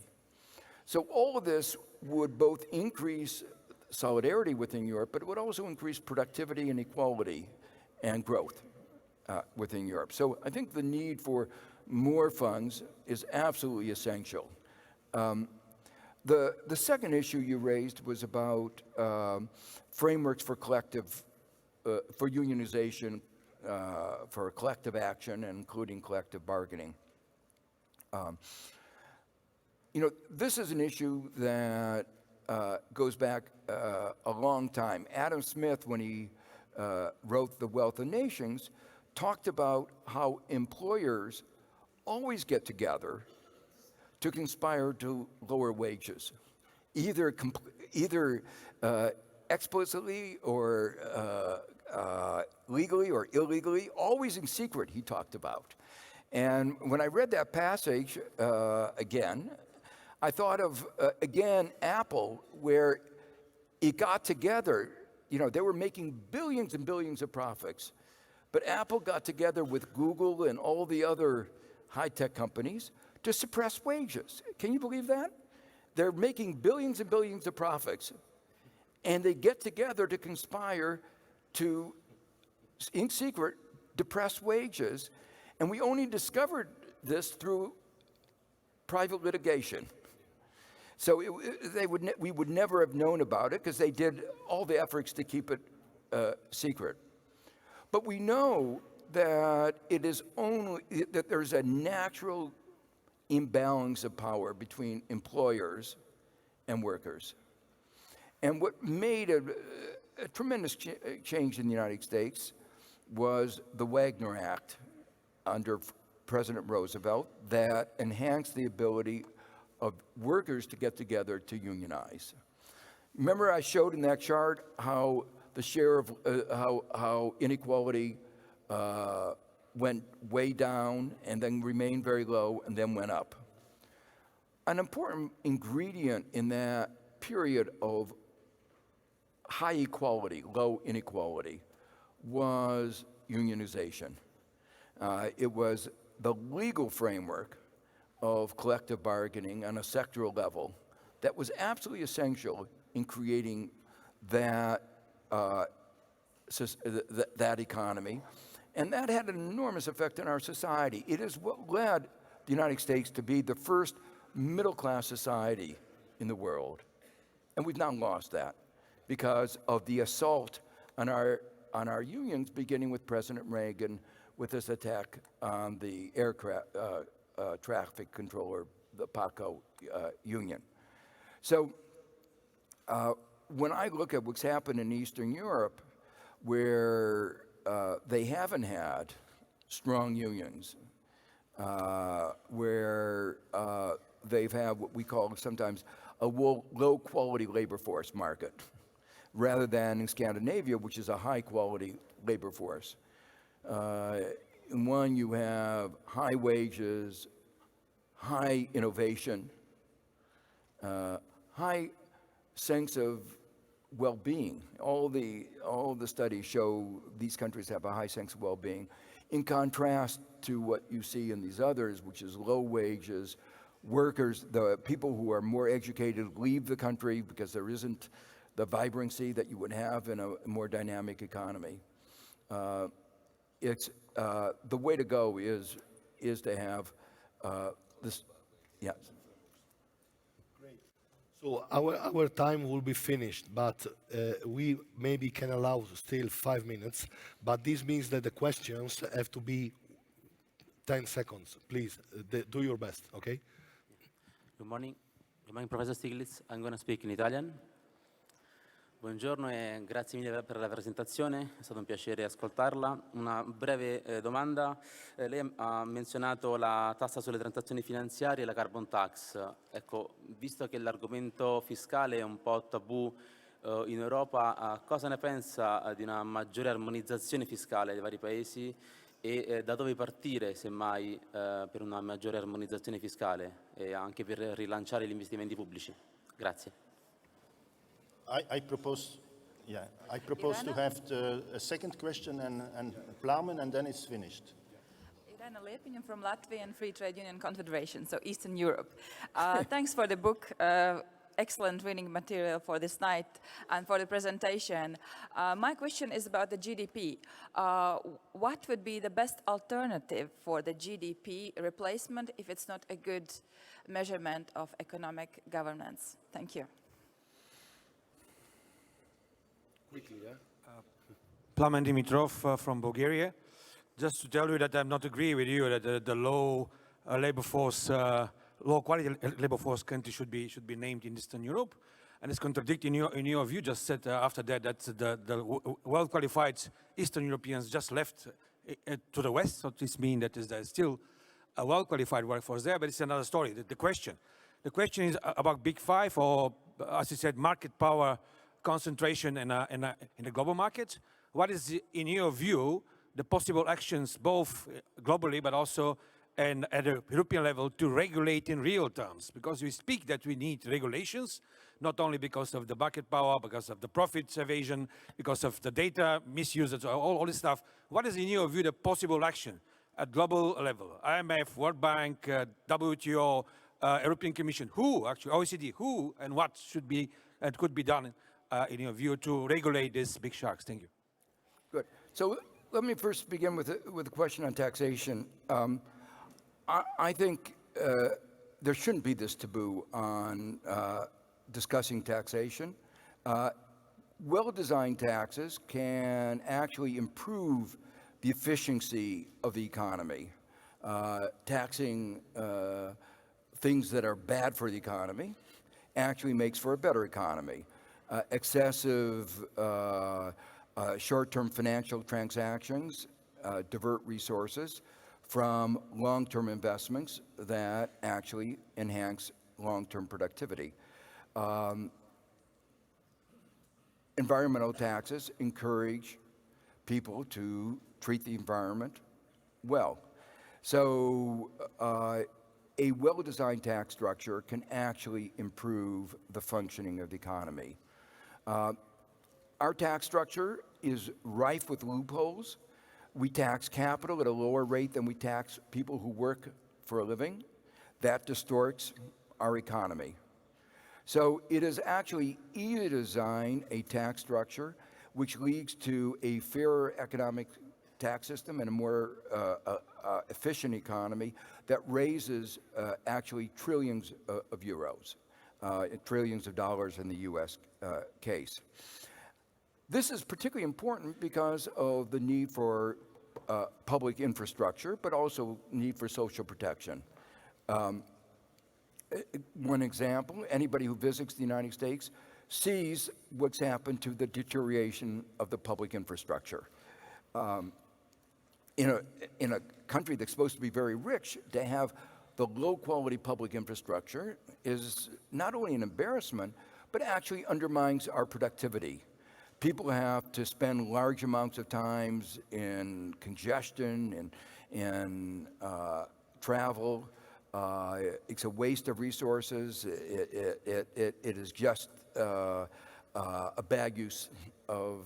So all of this would both increase solidarity within Europe, but it would also increase productivity and equality and growth within Europe. So I think the need for more funds is absolutely essential. The second issue you raised was about frameworks for collective, for unionization, for collective action, including collective bargaining. This is an issue that goes back a long time. Adam Smith, when he wrote The Wealth of Nations, talked about how employers always get together to conspire to lower wages, either explicitly or legally or illegally, always in secret, he talked about. And when I read that passage again, I thought of, again, Apple, where it got together. They were making billions and billions of profits, but Apple got together with Google and all the other high-tech companies to suppress wages. Can you believe that? They're making billions and billions of profits, and they get together to conspire to, in secret, depress wages. And we only discovered this through private litigation. So we would never have known about it because they did all the efforts to keep it secret. But we know that that there's a natural imbalance of power between employers and workers. And what made a tremendous change in the United States was the Wagner Act under President Roosevelt that enhanced the ability of workers to get together to unionize. Remember I showed in that chart how the share of, how inequality went way down and then remained very low and then went up. An important ingredient in that period of high equality, low inequality, was unionization. It was the legal framework of collective bargaining on a sectoral level that was absolutely essential in creating that economy. And that had an enormous effect on our society. It is what led the United States to be the first middle-class society in the world. And we've now lost that because of the assault on our unions, beginning with President Reagan with his attack on the traffic controller, the PACO union. So when I look at what's happened in Eastern Europe, where they haven't had strong unions, where they've had what we call sometimes a low-quality labor force market, rather than in Scandinavia, which is a high-quality labor force. In one, you have high wages, high innovation, high sense of well-being. All the studies show these countries have a high sense of well-being, in contrast to what you see in these others, which is low wages. Workers, the people who are more educated, leave the country because there isn't the vibrancy that you would have in a more dynamic economy. It's the way to go is to have this. Yes. Great. So our time will be finished, but we maybe can allow still 5 minutes. But this means that the questions have to be 10 seconds. Please do your best. Okay. Good morning. Good morning, Professor Stiglitz. I'm going to speak in Italian. Buongiorno e grazie mille per la presentazione, è stato un piacere ascoltarla. Una breve domanda. Lei ha menzionato la tassa sulle transazioni finanziarie e la carbon tax. Ecco, visto che l'argomento fiscale è un po' tabù in Europa, cosa ne pensa di una maggiore armonizzazione fiscale dei vari paesi e da dove partire, semmai, per una maggiore armonizzazione fiscale e anche per rilanciare gli investimenti pubblici? Grazie. I propose to have a second question and Plowman, and then it's finished. Irena Lepinen from Latvian Free Trade Union Confederation, so Eastern Europe. Thanks for the book. Excellent reading material for this night and for the presentation. My question is about the GDP. What would be the best alternative for the GDP replacement if it's not a good measurement of economic governance? Thank you. Quickly, yeah. Plamen Dimitrov from Bulgaria. Just to tell you that I'm not agree with you that the low labor force, low quality labor force country should be named in Eastern Europe, and it's contradicting in your view. Just said after that the well qualified Eastern Europeans just left to the West. So this means that there's still a well qualified workforce there, but it's another story. The question is about Big Five, or as you said, market power concentration in the global market. What is, in your view, the possible actions both globally but also at a European level to regulate in real terms? Because we speak that we need regulations, not only because of the market power, because of the profit evasion, because of the data misuse, all this stuff. What is, in your view, the possible action at global level? IMF, World Bank, WTO, European Commission, who, actually OECD, who and what should be and could be done in your view, to regulate these big sharks? Thank you. Good. So let me first begin with a question on taxation. I think there shouldn't be this taboo on discussing taxation. Well-designed taxes can actually improve the efficiency of the economy. Taxing things that are bad for the economy actually makes for a better economy. Excessive short-term financial transactions divert resources from long-term investments that actually enhance long-term productivity. Environmental taxes encourage people to treat the environment well. So a well-designed tax structure can actually improve the functioning of the economy. Our tax structure is rife with loopholes. We tax capital at a lower rate than we tax people who work for a living. That distorts our economy. So it is actually easy to design a tax structure which leads to a fairer economic tax system and a more efficient economy that raises actually trillions of euros, trillions of dollars in the US case. This is particularly important because of the need for public infrastructure, but also need for social protection. One example, anybody who visits the United States sees what's happened to the deterioration of the public infrastructure. In a country that's supposed to be very rich, to have the low-quality public infrastructure is not only an embarrassment, but actually undermines our productivity. People have to spend large amounts of time in congestion and travel. It's a waste of resources. It is just a bad use of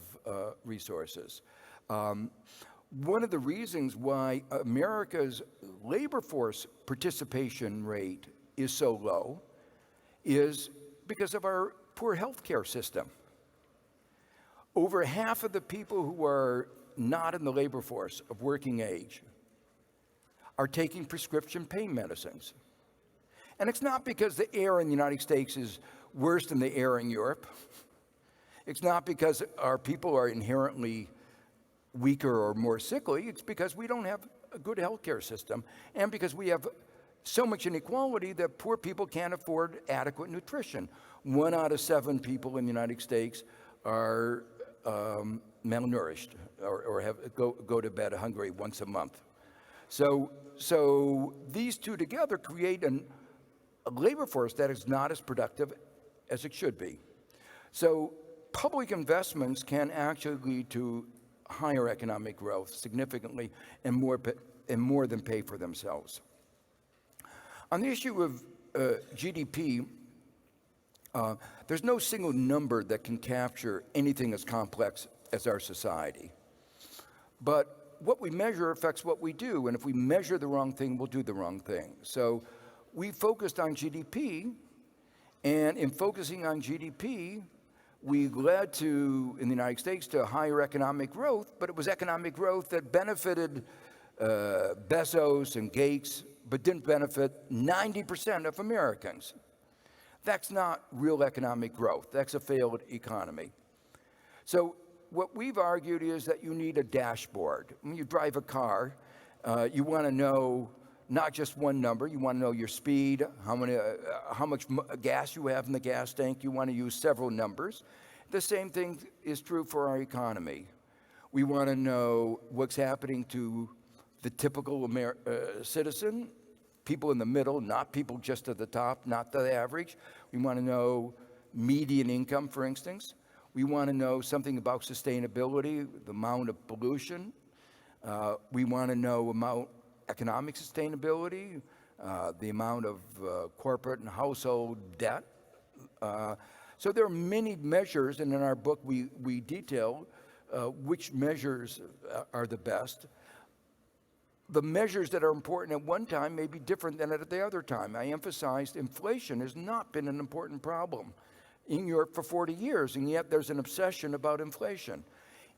resources. One of the reasons why America's labor force participation rate is so low is because of our poor healthcare system. Over half of the people who are not in the labor force of working age are taking prescription pain medicines. And it's not because the air in the United States is worse than the air in Europe. It's not because our people are inherently weaker or more sickly. It's because we don't have a good healthcare system, and because we have so much inequality that poor people can't afford adequate nutrition. 1 out of 7 people in the United States are malnourished or go to bed hungry once a month. So these two together create a labor force that is not as productive as it should be. So public investments can actually lead to higher economic growth significantly and more than pay for themselves. On the issue of GDP, there's no single number that can capture anything as complex as our society. But what we measure affects what we do, and if we measure the wrong thing, we'll do the wrong thing. So we focused on GDP, and in focusing on GDP, we led to, in the United States, to higher economic growth, but it was economic growth that benefited Bezos and Gates, but didn't benefit 90% of Americans. That's not real economic growth. That's a failed economy. So what we've argued is that you need a dashboard. When you drive a car, you want to know not just one number. You want to know your speed, how much gas you have in the gas tank. You want to use several numbers. The same thing is true for our economy. We want to know what's happening to the typical citizen, people in the middle, not people just at the top, not the average. We want to know median income, for instance. We want to know something about sustainability, the amount of pollution. We want to know about economic sustainability, the amount of corporate and household debt. So there are many measures, and in our book we detail which measures are the best. The measures that are important at one time may be different than at the other time. I emphasized inflation has not been an important problem in Europe for 40 years, and yet there's an obsession about inflation.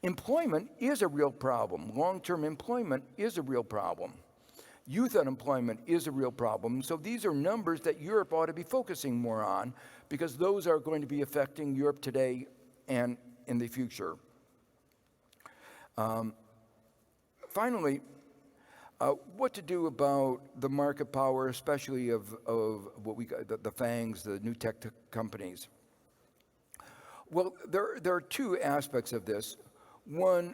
Employment is a real problem. Long-term employment is a real problem. Youth unemployment is a real problem. So these are numbers that Europe ought to be focusing more on, because those are going to be affecting Europe today and in the future. Finally, what to do about the market power, especially of what we the FANGs, the new tech companies. Well, there are two aspects of this. One,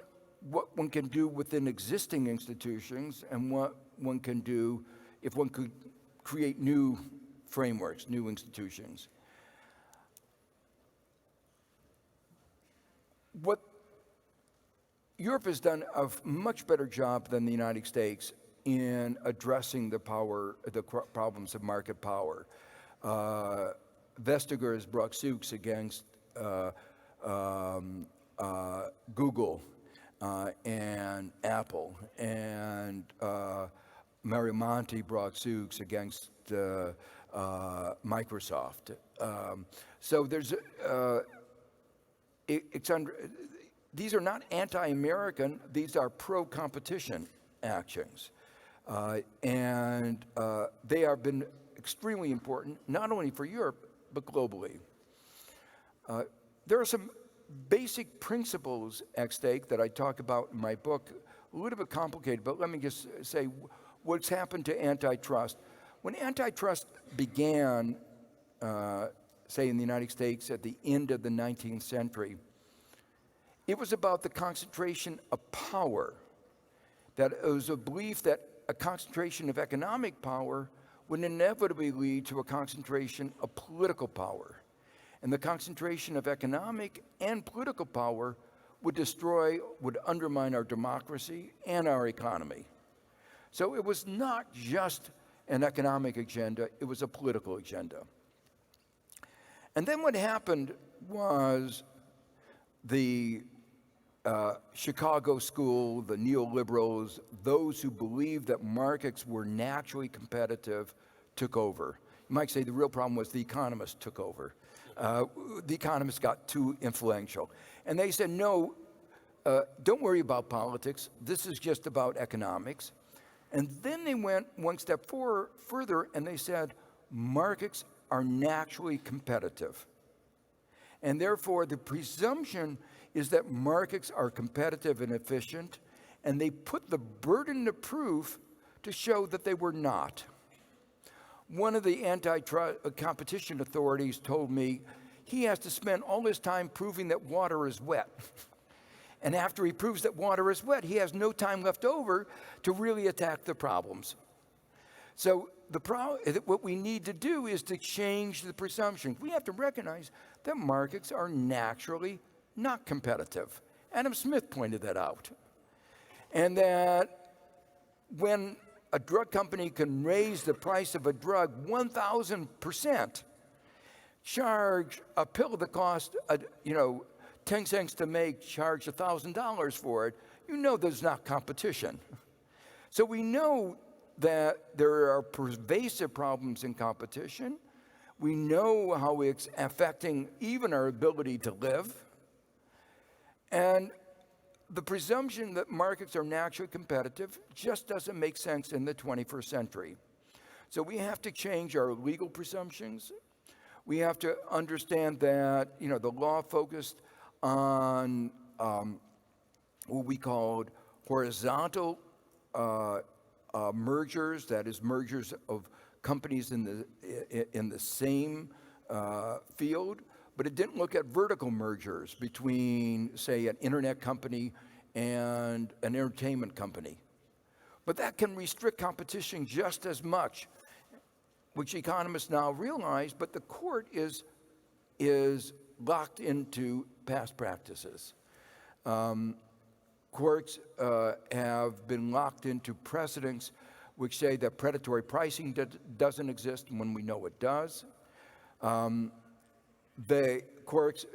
what one can do within existing institutions, and what one can do if one could create new frameworks, new institutions. What Europe has done a much better job than the United States in addressing the problems of market power. Vestager has brought suits against Google and Apple, and Mario Monti brought suits against Microsoft. So there's these are not anti-American, these are pro-competition actions. And they have been extremely important, not only for Europe, but globally. There are some basic principles at stake that I talk about in my book, a little bit complicated, but let me just say what's happened to antitrust. When antitrust began, say in the United States at the end of the 19th century, it was about the concentration of power. That it was a belief that a concentration of economic power would inevitably lead to a concentration of political power. And the concentration of economic and political power would undermine our democracy and our economy. So it was not just an economic agenda, it was a political agenda. And then what happened was the Chicago school, the neoliberals, those who believed that markets were naturally competitive, took over. You might say the real problem was the economists took over. The economists got too influential. And they said, no, don't worry about politics. This is just about economics. And then they went one step further and they said, markets are naturally competitive. And therefore, the presumption is that markets are competitive and efficient, and they put the burden of proof to show that they were not. One of the anti-competition authorities told me he has to spend all his time proving that water is wet. And after he proves that water is wet, he has no time left over to really attack the problems. So what we need to do is to change the presumption. We have to recognize that markets are naturally not competitive. Adam Smith pointed that out. And that when a drug company can raise the price of a drug 1,000%, charge a pill that costs 10 cents to make, charge $1,000 for it, you know there's not competition. So we know that there are pervasive problems in competition. We know how it's affecting even our ability to live. And the presumption that markets are naturally competitive just doesn't make sense in the 21st century. So we have to change our legal presumptions. We have to understand that, the law focused on what we called horizontal mergers, that is mergers of companies in the same field, but it didn't look at vertical mergers between, say, an internet company and an entertainment company. But that can restrict competition just as much, which economists now realize, but the court is locked into past practices. Courts have been locked into precedents which say that predatory pricing doesn't exist when we know it does. The courts,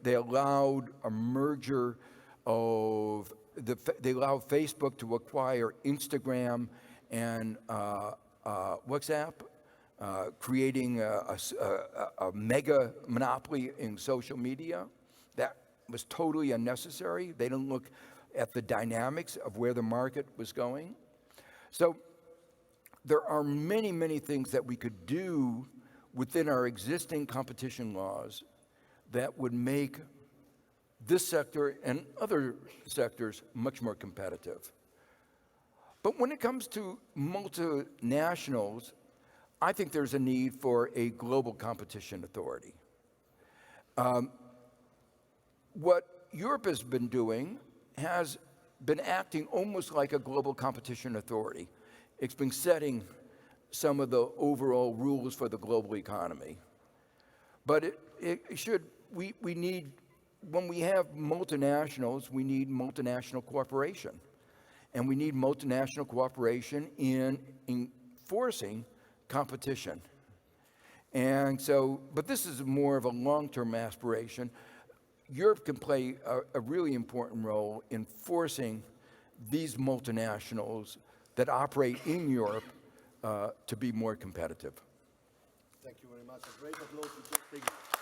they allowed a merger of, they allowed Facebook to acquire Instagram and WhatsApp, creating a mega monopoly in social media. That was totally unnecessary. They didn't look at the dynamics of where the market was going. So there are many, many things that we could do within our existing competition laws that would make this sector and other sectors much more competitive. But when it comes to multinationals, I think there's a need for a global competition authority. What Europe has been doing has been acting almost like a global competition authority. It's been setting some of the overall rules for the global economy. But we need, when we have multinationals, we need multinational cooperation. And we need multinational cooperation in enforcing competition. And so, but this is more of a long-term aspiration. Europe can play a really important role in forcing these multinationals that operate in Europe to be more competitive. Thank you very much. A great applause to Joseph Stiglitz.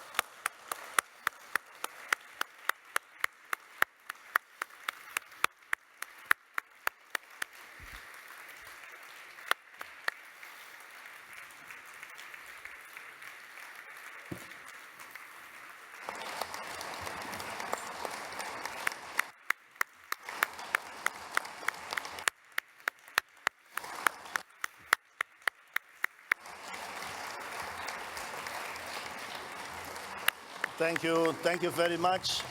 Thank you very much.